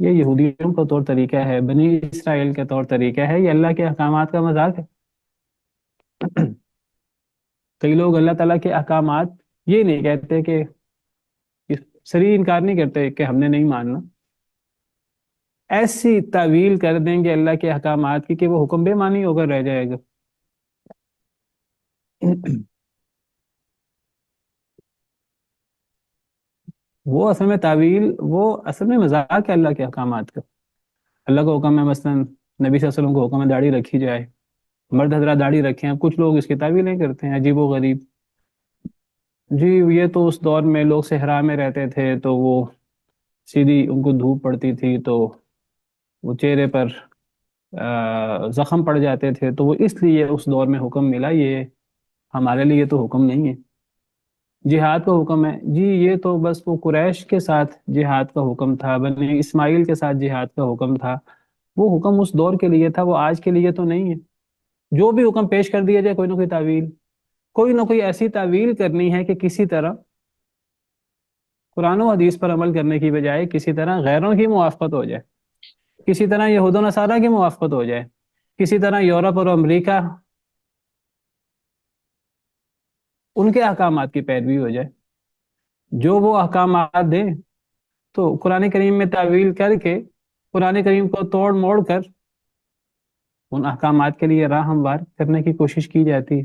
یہ یہودیوں کا طور طریقہ ہے، بنی اسرائیل کا طور طریقہ ہے، یہ اللہ کے احکامات کا مذاق ہے. کئی لوگ اللہ تعالیٰ کے احکامات یہ نہیں کہتے کہ صریح انکار نہیں کرتے کہ ہم نے نہیں ماننا، ایسی تعویل کر دیں گے اللہ کے احکامات کی کہ وہ حکم بے معنی ہو کر رہ جائے گا. وہ اصل میں تعویل، وہ اصل میں مذاق ہے اللہ کے احکامات کا. اللہ کا حکم ہے مثلا نبی صلی اللہ علیہ وسلم کو حکم ہے داڑھی رکھی جائے، مرد حضرات داڑھی رکھیں. اب کچھ لوگ اس کی تعویلیں کرتے ہیں عجیب و غریب. جی یہ تو اس دور میں لوگ صحرا میں رہتے تھے، تو وہ سیدھی ان کو دھوپ پڑتی تھی تو وہ چہرے پر زخم پڑ جاتے تھے، تو وہ اس لیے اس دور میں حکم ملا. یہ ہمارے لیے تو حکم نہیں ہے. جہاد کا حکم ہے، جی یہ تو بس وہ قریش کے ساتھ جہاد کا حکم تھا، بنی اسماعیل کے ساتھ جہاد کا حکم تھا. وہ حکم اس دور کے لیے تھا، وہ آج کے لیے تو نہیں ہے. جو بھی حکم پیش کر دیا جائے کوئی نہ کوئی تعویل، کوئی نہ کوئی ایسی تعویل کرنی ہے کہ کسی طرح قرآن و حدیث پر عمل کرنے کی بجائے کسی طرح غیروں کی موافقت ہو جائے، کسی طرح یہود و نصارہ کی موافقت ہو جائے، کسی طرح یورپ اور امریکہ ان کے احکامات کی پیروی ہو جائے. جو وہ احکامات دیں تو قرآن کریم میں تعویل کر کے قرآن کریم کو توڑ موڑ کر ان احکامات کے لیے راہ ہموار کرنے کی کوشش کی جاتی ہے.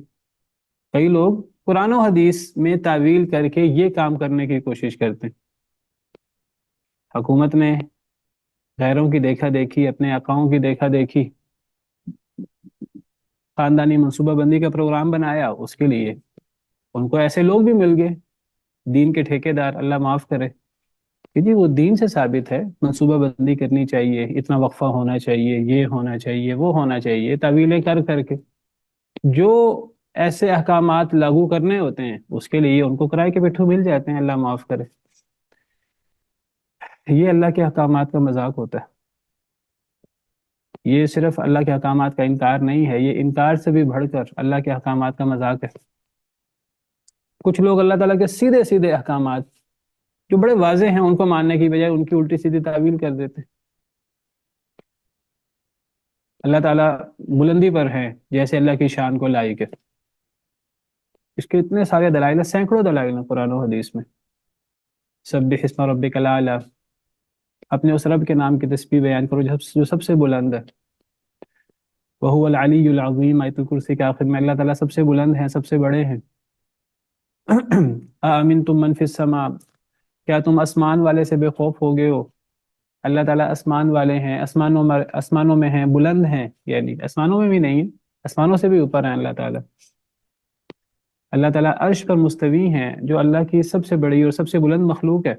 کئی لوگ قرآن و حدیث میں تعویل کر کے یہ کام کرنے کی کوشش کرتے ہیں. حکومت نے غیروں کی دیکھا دیکھی، اپنے آقاؤں کی دیکھا دیکھی خاندانی منصوبہ بندی کا پروگرام بنایا. اس کے لیے ان کو ایسے لوگ بھی مل گئے، دین کے ٹھیکیدار، اللہ معاف کرے. کہ جی وہ دین سے ثابت ہے، منصوبہ بندی کرنی چاہیے، اتنا وقفہ ہونا چاہیے، یہ ہونا چاہیے، وہ ہونا چاہیے، تعویلیں کر کر کے جو ایسے احکامات لاگو کرنے ہوتے ہیں اس کے لیے ان کو کرائے کے پٹھوں مل جاتے ہیں، اللہ معاف کرے۔ یہ اللہ کے احکامات کا مذاق ہوتا ہے۔ یہ صرف اللہ کے احکامات کا انکار نہیں ہے، یہ انکار سے بھی بڑھ کر اللہ کے احکامات کا مذاق ہے۔ کچھ لوگ اللہ تعالیٰ کے سیدھے سیدھے احکامات جو بڑے واضح ہیں ان کو ماننے کی بجائے ان کی الٹی سیدھی تعویل کر دیتے ہیں۔ اللہ تعالیٰ بلندی پر ہیں جیسے اللہ کی شان کو لائق ہے، اس کے اتنے سارے دلائل ہیں، سینکڑوں دلائل ہیں قرآن و حدیث میں۔ سبح اسم ربک الاعلی، اپنے اس رب کے نام کی تسبیح بیان کرو جو سب سے بلند ہے۔ وہو العلی العظیم، آیت الکرسی کے آخر میں اللہ تعالیٰ سب سے بلند ہیں، سب سے بڑے ہیں۔ آمنتم من فی السماء، کیا تم آسمان والے سے بے خوف ہو گئے ہو؟ اللہ تعالیٰ آسمان والے ہیں، آسمانوں میں ہیں، بلند ہیں، یعنی آسمانوں میں بھی نہیں ہیں، آسمانوں سے بھی اوپر ہیں اللہ تعالیٰ۔ اللہ تعالیٰ عرش پر مستوی ہیں جو اللہ کی سب سے بڑی اور سب سے بلند مخلوق ہے،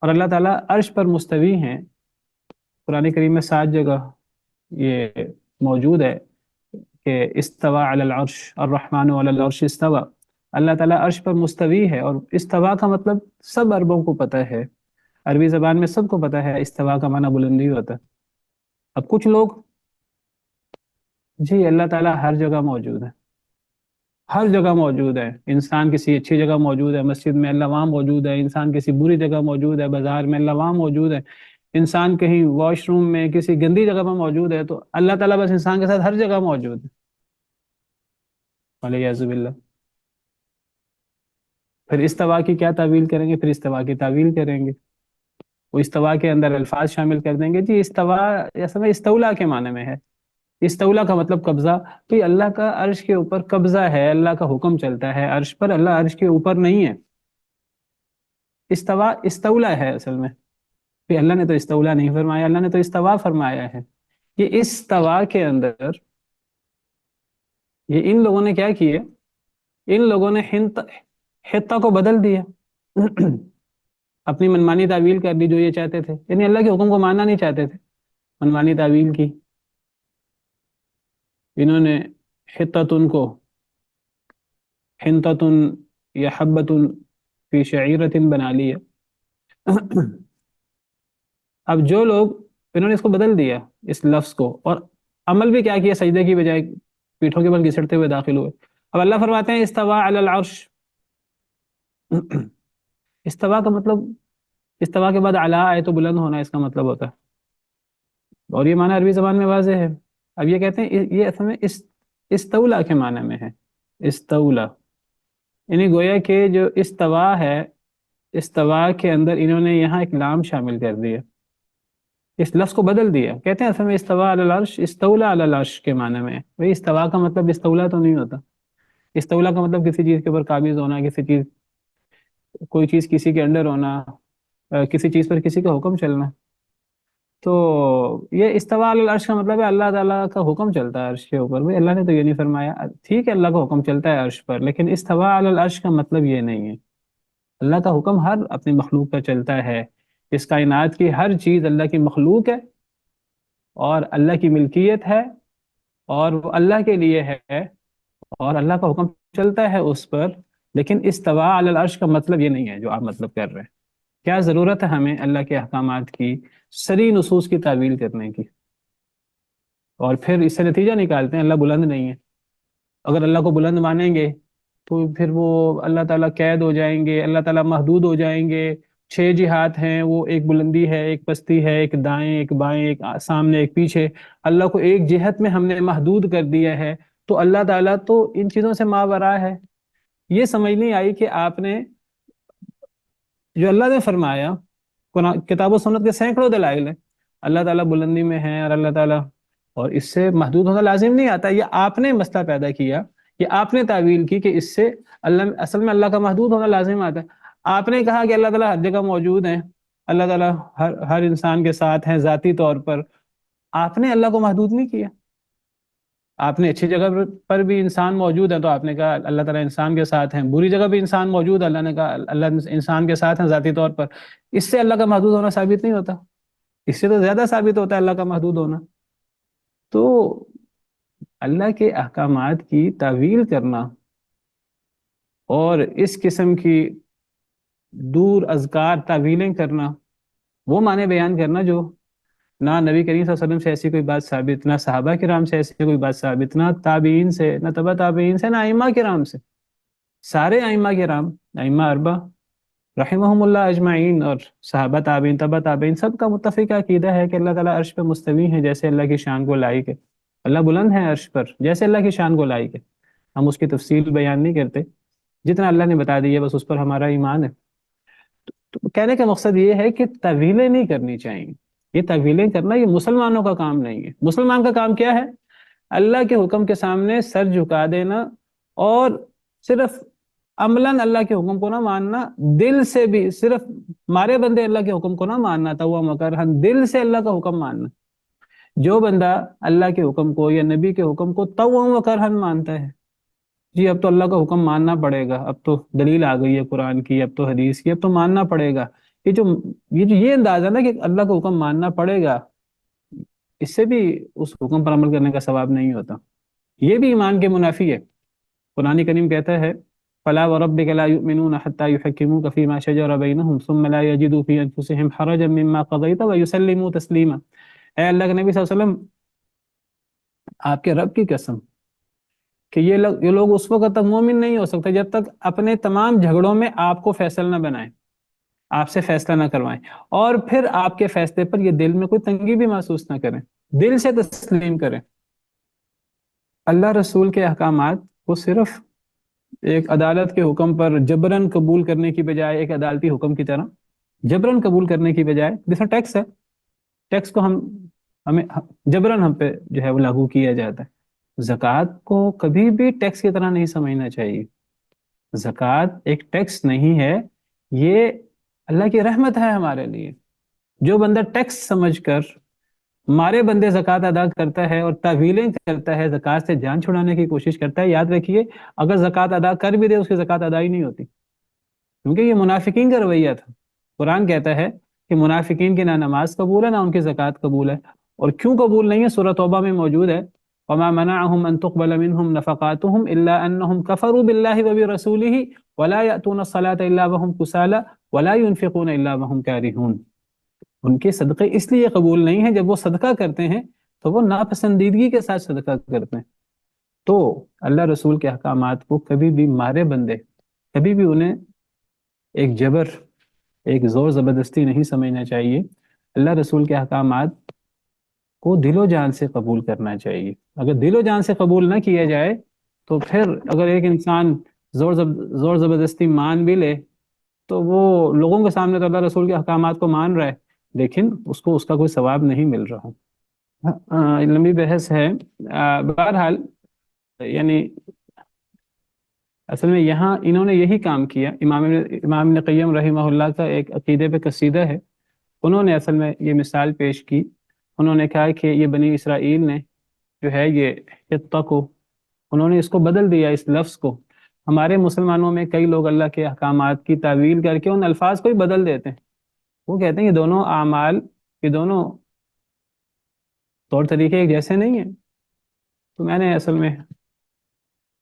اور اللہ تعالیٰ عرش پر مستوی ہیں۔ قرآن کریم میں 7 جگہ یہ موجود ہے کہ استوا علی العرش، الرحمن علی العرش استوا، اللہ تعالیٰ عرش پر مستوی ہے۔ اور استوا کا مطلب سب عربوں کو پتہ ہے، عربی زبان میں سب کو پتہ ہے استوا کا معنی بلندی ہوتا ہے۔ اب کچھ لوگ جی اللہ تعالیٰ ہر جگہ موجود ہے، ہر جگہ موجود ہے، انسان کسی اچھی جگہ موجود ہے، مسجد میں اللہ وہاں موجود ہے، انسان کسی بری جگہ موجود ہے، بازار میں اللہ وہاں موجود ہے، انسان کہیں واش روم میں کسی گندی جگہ پر موجود ہے، تو اللہ تعالیٰ بس انسان کے ساتھ ہر جگہ موجود ہے، والیاذ باللہ۔ پھر استوا کی کیا تعویل کریں گے؟ پھر استوا کی تعویل کریں گے، وہ استوا کے اندر الفاظ شامل کر دیں گے، جی استوا اصل میں استولا کے معنی میں ہے۔ استولا کا مطلب قبضہ، تو یہ اللہ کا عرش کے اوپر قبضہ ہے، اللہ کا حکم چلتا ہے عرش پر، اللہ عرش کے اوپر نہیں ہے۔ استوا استولا ہے اصل میں، پھر اللہ نے تو استولا نہیں فرمایا، اللہ نے تو استوا فرمایا ہے۔ یہ استوا کے اندر یہ ان لوگوں نے کیا کیا؟ ان لوگوں نے حتہ کو بدل دیا، اپنی منمانی تعویل کر دی جو یہ چاہتے تھے، یعنی اللہ کے حکم کو ماننا نہیں چاہتے تھے، منمانی تعویل کی۔ انہوں نے حتتن کو حنتتن یا حبتن فی شعیرتن بنا لیا۔ اب جو لوگ انہوں نے اس کو بدل دیا اس لفظ کو، اور عمل بھی کیا کیا؟ سجدے کی بجائے پیٹھوں کے بل گھسٹتے ہوئے داخل ہوئے۔ اب اللہ فرماتے ہیں استوا علی العرش، استوا کا مطلب استوا کے بعد اعلیٰ آئے تو بلند ہونا اس کا مطلب ہوتا ہے، اور یہ معنی عربی زبان میں واضح ہے۔ اب یہ کہتے ہیں یہ اصل میں استولا کے معنی میں ہے، استولا، یعنی گویا کہ جو استوا ہے، استوا کے اندر انہوں نے یہاں ایک لام شامل کر دیا، اس لفظ کو بدل دیا۔ کہتے ہیں اصل میں استوا علی العرش استولا علی العرش کے معنی میں ہے۔ بھئی استوا کا مطلب استولا تو نہیں ہوتا، استولا کا مطلب کسی چیز کے اوپر قابض ہونا، کوئی چیز کسی کے انڈر ہونا، کسی چیز پر کسی کا حکم چلنا۔ تو یہ استوا علی العرش کا مطلب ہے اللہ تعالیٰ کا حکم چلتا ہے عرش کے اوپر۔ بھئی اللہ نے تو یہ نہیں فرمایا، ٹھیک ہے اللہ کا حکم چلتا ہے عرش پر، لیکن استوا علی العرش کا مطلب یہ نہیں ہے۔ اللہ کا حکم ہر اپنی مخلوق پر چلتا ہے، اس کائنات کی ہر چیز اللہ کی مخلوق ہے اور اللہ کی ملکیت ہے، اور وہ اللہ کے لیے ہے، اور اللہ کا حکم چلتا ہے اس پر، لیکن استوا علی العرش کا مطلب یہ نہیں ہے جو آپ مطلب کر رہے ہیں۔ کیا ضرورت ہے ہمیں اللہ کے احکامات کی صریح نصوص کی تعویل کرنے کی، اور پھر اس سے نتیجہ نکالتے ہیں اللہ بلند نہیں ہے۔ اگر اللہ کو بلند مانیں گے تو پھر وہ اللہ تعالیٰ قید ہو جائیں گے، اللہ تعالیٰ محدود ہو جائیں گے۔ 6 جہات ہیں، وہ ایک بلندی ہے، ایک پستی ہے، ایک دائیں، ایک بائیں، ایک سامنے، ایک پیچھے۔ اللہ کو ایک جہت میں ہم نے محدود کر دیا ہے، تو اللہ تعالیٰ تو ان چیزوں سے ماوراء ہے۔ یہ سمجھ نہیں آئی کہ آپ نے جو اللہ نے فرمایا، قرآن کتاب و سنت کے سینکڑوں دلائل ہیں، اللہ تعالیٰ بلندی میں ہے، اور اللہ تعالیٰ، اور اس سے محدود ہونا لازم نہیں آتا۔ یہ آپ نے مسئلہ پیدا کیا، یہ آپ نے تعویل کی کہ اس سے اللہ اصل میں اللہ کا محدود ہونا لازم آتا ہے۔ آپ نے کہا کہ اللہ تعالیٰ ہر جگہ موجود ہیں، اللہ تعالیٰ ہر انسان کے ساتھ ہیں ذاتی طور پر، آپ نے اللہ کو محدود نہیں کیا۔ آپ نے اچھی جگہ پر بھی انسان موجود ہے تو آپ نے کہا اللہ تعالیٰ انسان کے ساتھ ہیں، بری جگہ بھی انسان موجود ہے اللہ نے کہا اللہ انسان کے ساتھ ہیں ذاتی طور پر. اس سے اللہ کا محدود ہونا ثابت نہیں ہوتا، اس سے تو زیادہ ثابت ہوتا ہے اللہ کا محدود ہونا. تو اللہ کے احکامات کی تعویل کرنا اور اس قسم کی دور اذکار تعویلیں کرنا، وہ معنی بیان کرنا جو نہ نبی کریم صلی اللہ علیہ وسلم سے ایسی کوئی بات ثابت، نہ صحابہ کرام سے ایسی کوئی بات ثابت، نہ تابعین سے، نہ تبع تابعین سے، نہ ائمہ کرام سے. سارے ائمہ کرام، ائمہ اربعہ رحمہم اللہ اجمعین، اور صحابہ تابعین تبع تابعین، سب کا متفقہ عقیدہ ہے کہ اللہ تعالیٰ عرش پہ مستوی ہے جیسے اللہ کی شان کو لائق ہے. اللہ بلند ہے عرش پر جیسے اللہ کی شان کو لائق ہے. ہم اس کی تفصیل بیان نہیں کرتے، جتنا اللہ نے بتا دی ہے بس اس پر ہمارا ایمان ہے. تو کہنے کا مقصد یہ ہے کہ تعویلیں نہیں کرنی چاہیے. یہ تعویلیں کرنا یہ مسلمانوں کا کام نہیں ہے. مسلمان کا کام کیا ہے؟ اللہ کے حکم کے سامنے سر جھکا دینا اور صرف عملاً اللہ کے حکم کو نہ ماننا، دل سے بھی صرف مارے بندے اللہ کے حکم کو نہ ماننا، تو مکرہن دل سے اللہ کا حکم ماننا. جو بندہ اللہ کے حکم کو یا نبی کے حکم کو طوعا و کرہن مانتا ہے، جی اب تو اللہ کا حکم ماننا پڑے گا، اب تو دلیل آ گئی ہے قرآن کی، اب تو حدیث کی، اب تو ماننا پڑے گا. یہ اندازہ نا کہ اللہ کا حکم ماننا پڑے گا، اس سے بھی اس حکم پر عمل کرنے کا ثواب نہیں ہوتا. یہ بھی ایمان کے منافی ہے. قرآن کریم کہتا ہے فَلَا وَرَبِّكَ لَا يُؤْمِنُونَ حَتَّى يُحَكِّمُوكَ فِي مَا شَجَرَ بَيْنَهُمْ ثُمَّ لَا يَجِدُوا فِي أَنفُسِهِمْ حَرَجًا مِّمَّا قَضَيْتَ وَيُسَلِّمُوا تَسْلِيمًا. اے اللہ کے نبی صلی اللہ علیہ وسلم، آپ کے رب کی قسم کہ یہ لوگ اس وقت تک مومن نہیں ہو سکتے جب تک اپنے تمام جھگڑوں میں آپ کو فیصل نہ بنائیں، آپ سے فیصلہ نہ کروائیں، اور پھر آپ کے فیصلے پر یہ دل میں کوئی تنگی بھی محسوس نہ کریں، دل سے تسلیم کریں. اللہ رسول کے احکامات کو صرف ایک عدالت کے حکم پر جبراً قبول کرنے کی بجائے، ایک عدالتی حکم کی طرح جبراً قبول کرنے کی بجائے، جیسا ٹیکس ہے، ٹیکس کو ہمیں جبراً ہم پہ جو ہے وہ لاگو کیا جاتا ہے. زکوٰۃ کو کبھی بھی ٹیکس کی طرح نہیں سمجھنا چاہیے. زکوٰۃ ایک ٹیکس نہیں ہے، یہ اللہ کی رحمت ہے ہمارے لیے. جو بندہ ٹیکس سمجھ کر مارے بندے زکوٰۃ ادا کرتا ہے اور تعویلیں کرتا ہے، زکوٰۃ سے جان چھڑانے کی کوشش کرتا ہے، یاد رکھیے اگر زکوٰۃ ادا کر بھی دے اس کی زکوٰۃ ادا ہی نہیں ہوتی، کیونکہ یہ منافقین کا رویہ تھا. قرآن کہتا ہے کہ منافقین کی نہ نماز قبول ہے نہ ان کی زکوٰۃ قبول ہے. اور کیوں قبول نہیں ہے؟ سورہ توبہ میں موجود ہے وَمَا مَنَعَهُمْ أَن تُقْبَلَ مِنْهُمْ نَفَقَاتُهُمْ إِلَّا أَنَّهُمْ كَفَرُوا بِاللَّهِ وَبِرَسُولِهِ وَلَا يَأْتُونَ الصَّلَاةَ إِلَّا وَهُمْ كُسَالَىٰ وَلَا يُنْفِقُونَ إِلَّا وَهُمْ كَارِهُونَ. ان کے صدقے اس لیے قبول نہیں ہیں، جب وہ صدقہ کرتے ہیں تو وہ ناپسندیدگی کے ساتھ صدقہ کرتے ہیں. تو اللہ رسول کے احکامات کو کبھی بھی مارے بندے، کبھی بھی انہیں ایک جبر، ایک زور زبردستی نہیں سمجھنا چاہیے. اللہ رسول کے احکامات کو دل و جان سے قبول کرنا چاہیے. اگر دل و جان سے قبول نہ کیا جائے تو پھر اگر ایک انسان زور زبردستی مان بھی لے تو وہ لوگوں کے سامنے تو اللہ رسول کے احکامات کو مان رہا ہے لیکن اس کو اس کا کوئی ثواب نہیں مل رہا. لمبی بحث ہے. بہرحال یعنی اصل میں یہاں انہوں نے یہی کام کیا. امام ابن قیم رحمہ اللہ کا ایک عقیدے پہ قصیدہ ہے، انہوں نے اصل میں یہ مثال پیش کی. انہوں نے کہا کہ یہ بنی اسرائیل نے جو ہے یہ حطہ کو انہوں نے اس کو بدل دیا، اس لفظ کو. ہمارے مسلمانوں میں کئی لوگ اللہ کے احکامات کی تعویل کر کے ان الفاظ کو ہی بدل دیتے ہیں. وہ کہتے ہیں یہ دونوں اعمال، یہ دونوں طور طریقے ایک جیسے نہیں ہیں. تو میں نے اصل میں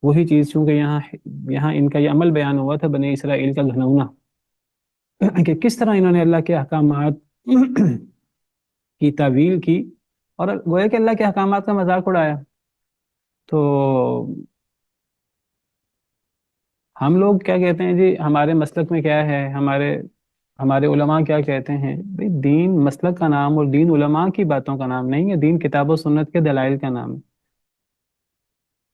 وہی چیز، چونکہ یہاں ان کا یہ عمل بیان ہوا تھا بنی اسرائیل کا گھنونا، کہ کس طرح انہوں نے اللہ کے احکامات کی تعویل کی اور گویا کہ اللہ کے احکامات کا مذاق اڑایا. تو ہم لوگ کیا کہتے ہیں جی ہمارے مسلک میں کیا ہے، ہمارے علماء کیا کہتے ہیں؟ بھئی دین مسلک کا نام اور دین علماء کی باتوں کا نام نہیں ہے، دین کتاب و سنت کے دلائل کا نام ہے.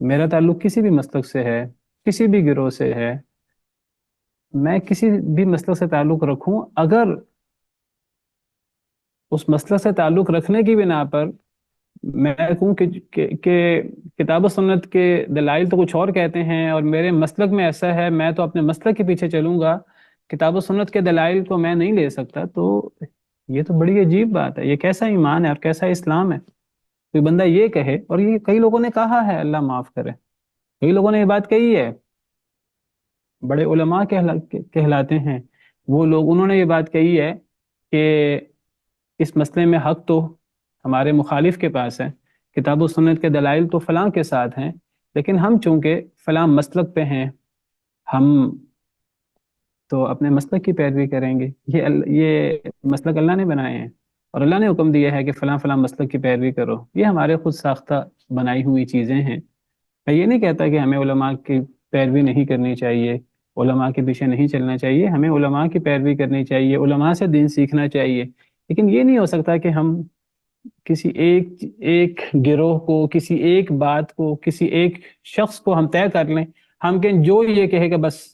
میرا تعلق کسی بھی مسلک سے ہے، کسی بھی گروہ سے ہے، میں کسی بھی مسلک سے تعلق رکھوں، اگر اس مسلک سے تعلق رکھنے کی بنا پر میں کہوں کہ کتاب و سنت کے دلائل تو کچھ اور کہتے ہیں اور میرے مسلک میں ایسا ہے، میں تو اپنے مسلک کے پیچھے چلوں گا، کتاب و سنت کے دلائل کو میں نہیں لے سکتا، تو یہ تو بڑی عجیب بات ہے. یہ کیسا ایمان ہے اور کیسا اسلام ہے؟ کوئی بندہ یہ کہے، اور یہ کئی لوگوں نے کہا ہے، اللہ معاف کرے، کئی لوگوں نے یہ بات کہی ہے، بڑے علماء کہلاتے ہیں وہ لوگ، انہوں نے یہ بات کہی ہے کہ اس مسئلے میں حق تو ہمارے مخالف کے پاس ہے، کتاب و سنت کے دلائل تو فلاں کے ساتھ ہیں، لیکن ہم چونکہ فلاں مسلک پہ ہیں، ہم تو اپنے مسلک کی پیروی کریں گے۔ یہ مسلک اللہ نے بنائے ہیں، اور اللہ نے حکم دیا ہے کہ فلاں فلاں مسلک کی پیروی کرو، یہ ہمارے خود ساختہ بنائی ہوئی چیزیں ہیں۔ میں یہ نہیں کہتا کہ ہمیں علماء کی پیروی نہیں کرنی چاہیے، علماء کے پیچھے نہیں چلنا چاہیے، ہمیں علماء کی پیروی کرنی چاہیے، علماء سے دین سیکھنا چاہیے، لیکن یہ نہیں ہو سکتا کہ ہم کسی ایک گروہ کو، کسی ایک بات کو، کسی ایک شخص کو ہم طے کر لیں، ہم کہ جو یہ کہے کہ بس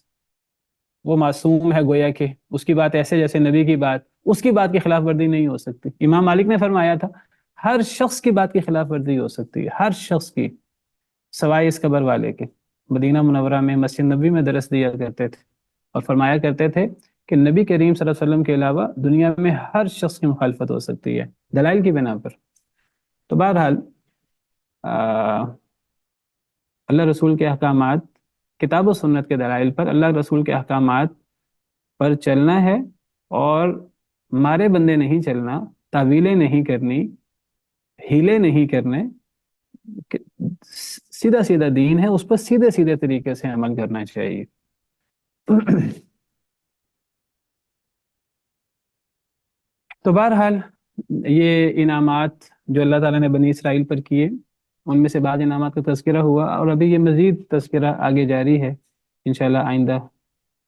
وہ معصوم ہے، گویا کہ اس کی بات ایسے جیسے نبی کی بات، اس کی بات کی خلاف ورزی نہیں ہو سکتی۔ امام مالک نے فرمایا تھا ہر شخص کی بات کی خلاف ورزی ہو سکتی ہے، ہر شخص کی، سوائے اس قبر والے کے۔ مدینہ منورہ میں مسجد نبوی میں درس دیا کرتے تھے اور فرمایا کرتے تھے کہ نبی کریم صلی اللہ علیہ وسلم کے علاوہ دنیا میں ہر شخص کی مخالفت ہو سکتی ہے دلائل کی بنا پر۔ تو بہرحال اللہ رسول کے احکامات، کتاب و سنت کے دلائل پر اللہ رسول کے احکامات پر چلنا ہے، اور مارے بندے نہیں چلنا، تعویلیں نہیں کرنی، ہیلے نہیں کرنے، سیدھا سیدھا دین ہے، اس پر سیدھے سیدھے طریقے سے عمل کرنا چاہیے۔ تو بہرحال یہ انعامات جو اللہ تعالیٰ نے بنی اسرائیل پر کیے، ان میں سے بعض انعامات کا تذکرہ ہوا، اور ابھی یہ مزید تذکرہ آگے جاری ہے، انشاءاللہ آئندہ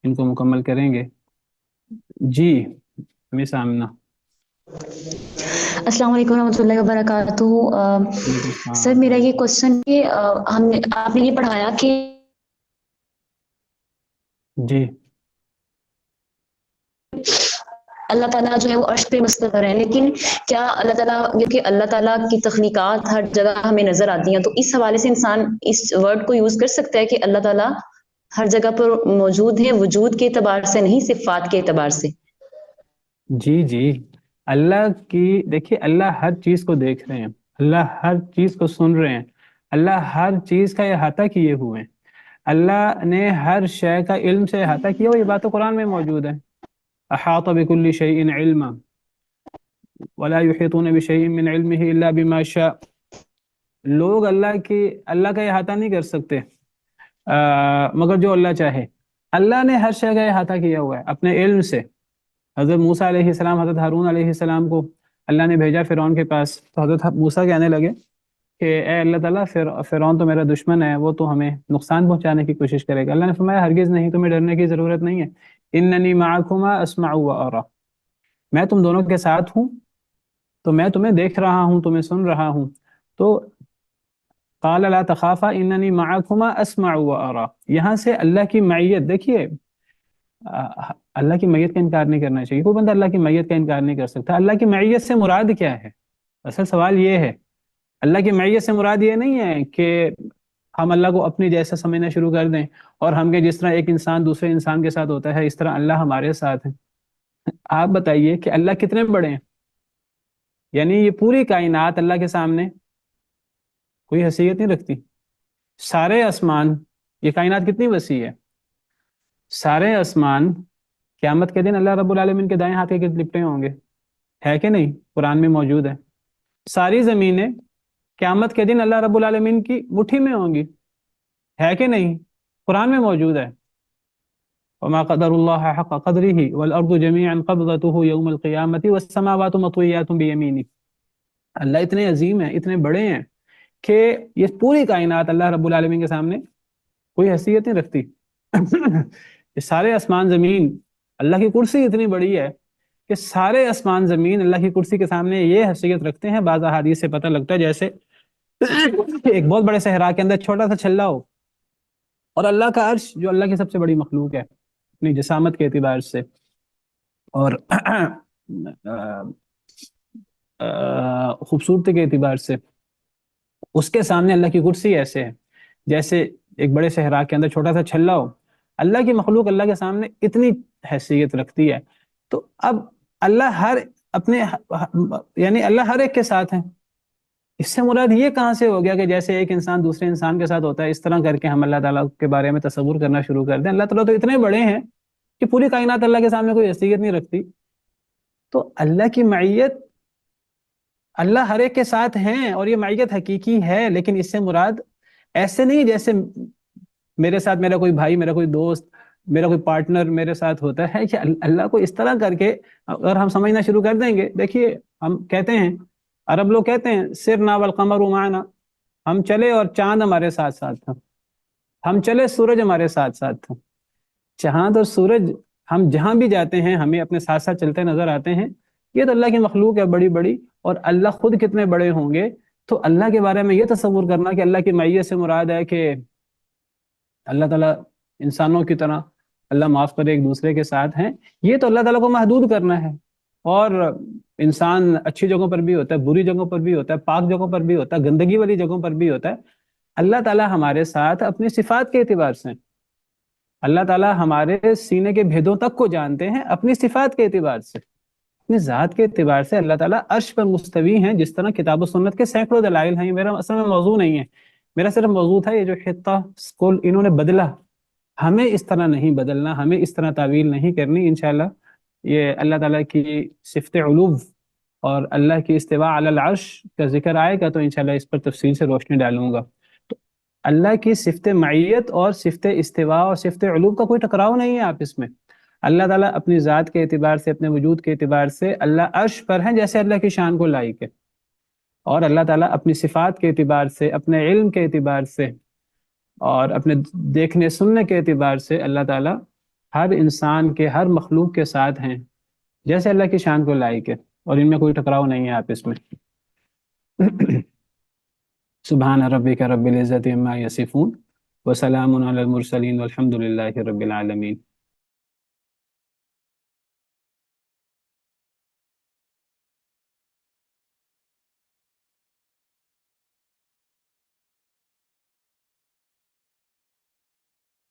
ان کو مکمل کریں گے۔ جی مس آمنہ۔ السلام علیکم ورحمۃ اللہ وبرکاتہ۔ سر میرا یہ کوشچن کہ آپ نے یہ پڑھایا کہ جی اللہ تعالیٰ جو ہے وہ عرش پہ مستقر ہے، لیکن کیا اللہ تعالیٰ، کیونکہ اللہ تعالیٰ کی تخلیقات ہر جگہ ہمیں نظر آتی ہیں، تو اس حوالے سے انسان اس ورڈ کو یوز کر سکتا ہے کہ اللہ تعالیٰ ہر جگہ پر موجود ہے، وجود کے اعتبار سے نہیں، صفات کے اعتبار سے؟ جی اللہ کی، دیکھیے اللہ ہر چیز کو دیکھ رہے ہیں، اللہ ہر چیز کو سن رہے ہیں، اللہ ہر چیز کا احاطہ کیے ہوئے ہیں، اللہ نے ہر شے کا علم سے احاطہ کیا ہوا، یہ بات تو قرآن میں موجود ہے، احاط بكل شيء علما ولا يحيطون بشيء من علمه الا بما شاء۔ لوگ اللہ کا احاطہ نہیں کر سکتے مگر جو اللہ چاہے۔ اللہ نے ہر شے کا احاطہ کیا ہوا ہے اپنے علم سے۔ حضرت موسیٰ علیہ السلام، حضرت ہارون علیہ السلام کو اللہ نے بھیجا فرعون کے پاس، تو حضرت موسیٰ کہنے لگے کہ اے اللہ تعالیٰ، فرعون تو میرا دشمن ہے، وہ تو ہمیں نقصان پہنچانے کی کوشش کرے گا۔ اللہ نے فرمایا ہرگز نہیں، تمہیں ڈرنے کی ضرورت نہیں ہے، اننی معکما اسمع و ارى، میں تم دونوں کے ساتھ ہوں، تو میں تمہیں دیکھ رہا ہوں، تمہیں سن رہا ہوں۔ تو قال لا تخافا اننی معکما اسمع و ارى، یہاں سے اللہ کی معیت، دیکھیے اللہ کی معیت کا انکار نہیں کرنا چاہیے، کوئی بندہ اللہ کی معیت کا انکار نہیں کر سکتا۔ اللہ کی معیت سے مراد کیا ہے؟ اصل سوال یہ ہے، اللہ کی معیت سے مراد یہ نہیں ہے کہ ہم اللہ کو اپنی جیسا سمجھنا شروع کر دیں، اور ہم کہ جس طرح ایک انسان دوسرے انسان کے ساتھ ہوتا ہے اس طرح اللہ ہمارے ساتھ ہے۔ آپ بتائیے کہ اللہ کتنے بڑے ہیں؟ یعنی یہ پوری کائنات اللہ کے سامنے کوئی حیثیت نہیں رکھتی۔ سارے آسمان، یہ کائنات کتنی وسیع ہے، سارے آسمان قیامت کے دن اللہ رب العالمین کے دائیں ہاتھ کے گرد لپٹے ہوں گے، ہے کہ نہیں؟ قرآن میں موجود ہے۔ ساری زمینیں قیامت کے دن اللہ رب العالمین کی مٹھی میں ہوں گی، ہے کہ نہیں؟ قرآن میں موجود ہے۔ وما قدر اللہ حق قدرہ والارض جميعا قبضته یوم القیامت والسماوات مطویات بیمینہ۔ اللہ اتنے عظیم ہیں، اتنے بڑے ہیں کہ یہ پوری کائنات اللہ رب العالمین کے سامنے کوئی حیثیت نہیں رکھتی۔ یہ سارے آسمان زمین، اللہ کی کرسی اتنی بڑی ہے کہ سارے آسمان زمین اللہ کی کرسی کے سامنے یہ حیثیت رکھتے ہیں۔ بعض احادیث سے پتہ لگتا ہے جیسے ایک بہت بڑے صحرا کے اندر چھوٹا سا چھلا ہو، اور اللہ کا عرش جو اللہ کی سب سے بڑی مخلوق ہے اپنی جسامت کے اعتبار سے اور خوبصورتی کے اعتبار سے، اس کے سامنے اللہ کی کرسی ایسے ہے جیسے ایک بڑے صحرا کے اندر چھوٹا سا چھلا ہو۔ اللہ کی مخلوق اللہ کے سامنے اتنی حیثیت رکھتی ہے، تو اب اللہ یعنی اللہ ہر ایک کے ساتھ ہے، اس سے مراد یہ کہاں سے ہو گیا کہ جیسے ایک انسان دوسرے انسان کے ساتھ ہوتا ہے اس طرح کر کے ہم اللہ تعالیٰ کے بارے میں تصور کرنا شروع کر دیں؟ اللہ تعالیٰ تو اتنے بڑے ہیں کہ پوری کائنات اللہ کے سامنے کوئی حیثیت نہیں رکھتی. تو اللہ کی معیت، اللہ ہر ایک کے ساتھ ہیں اور یہ معیت حقیقی ہے، لیکن اس سے مراد ایسے نہیں جیسے میرے ساتھ میرا کوئی بھائی، میرا کوئی دوست، میرا کوئی پارٹنر میرے ساتھ ہوتا ہے، کہ اللہ کو اس طرح کر کے اگر ہم سمجھنا شروع کر دیں گے. دیکھیے ہم کہتے ہیں، عرب لوگ کہتے ہیں سرنا والقمر معنا، ہم چلے اور چاند ہمارے ساتھ ساتھ تھا، ہم چلے سورج ہمارے ساتھ ساتھ تھا. چاند اور سورج ہم جہاں بھی جاتے ہیں ہمیں اپنے ساتھ ساتھ چلتے نظر آتے ہیں. یہ تو اللہ کی مخلوق ہے بڑی بڑی، اور اللہ خود کتنے بڑے ہوں گے. تو اللہ کے بارے میں یہ تصور کرنا کہ اللہ کی معیت سے مراد ہے کہ اللہ تعالیٰ انسانوں کی طرح، اللہ معاف کرے، ایک دوسرے کے ساتھ ہیں، یہ تو اللہ تعالیٰ کو محدود کرنا ہے. اور انسان اچھی جگہوں پر بھی ہوتا ہے، بری جگہوں پر بھی ہوتا ہے، پاک جگہوں پر بھی ہوتا ہے، گندگی والی جگہوں پر بھی ہوتا ہے. اللہ تعالیٰ ہمارے ساتھ اپنی صفات کے اعتبار سے، اللہ تعالیٰ ہمارے سینے کے بھیدوں تک کو جانتے ہیں اپنی صفات کے اعتبار سے. اپنی ذات کے اعتبار سے اللہ تعالیٰ عرش پر مستوی ہیں، جس طرح کتاب و سنت کے سینکڑوں دلائل ہیں. یہ میرا اصل میں موضوع نہیں ہے، میرا صرف موضوع تھا یہ جو خطہ اسکول انہوں نے بدلا، ہمیں اس طرح نہیں بدلنا، ہمیں اس طرح تعویل نہیں کرنی. انشاءاللہ یہ اللہ تعالیٰ کی صفت علو اور اللہ کی استواء علی العرش کا ذکر آئے گا تو انشاءاللہ اس پر تفصیل سے روشنی ڈالوں گا. تو اللہ کی صفت معیت اور صفت استواء اور صفت علو کا کوئی ٹکراؤ نہیں ہے آپس میں. اللہ تعالیٰ اپنی ذات کے اعتبار سے، اپنے وجود کے اعتبار سے اللہ عرش پر ہیں جیسے اللہ کی شان کو لائق ہے، اور اللہ تعالیٰ اپنی صفات کے اعتبار سے، اپنے علم کے اعتبار سے اور اپنے دیکھنے سننے کے اعتبار سے اللہ تعالیٰ ہر انسان کے، ہر مخلوق کے ساتھ ہیں جیسے اللہ کی شان کو لائق ہے، اور ان میں کوئی ٹکراؤ نہیں ہے آپس میں. سبحان ربک رب العزت عما یصفون وسلام علی المرسلین والحمد للہ رب العالمین.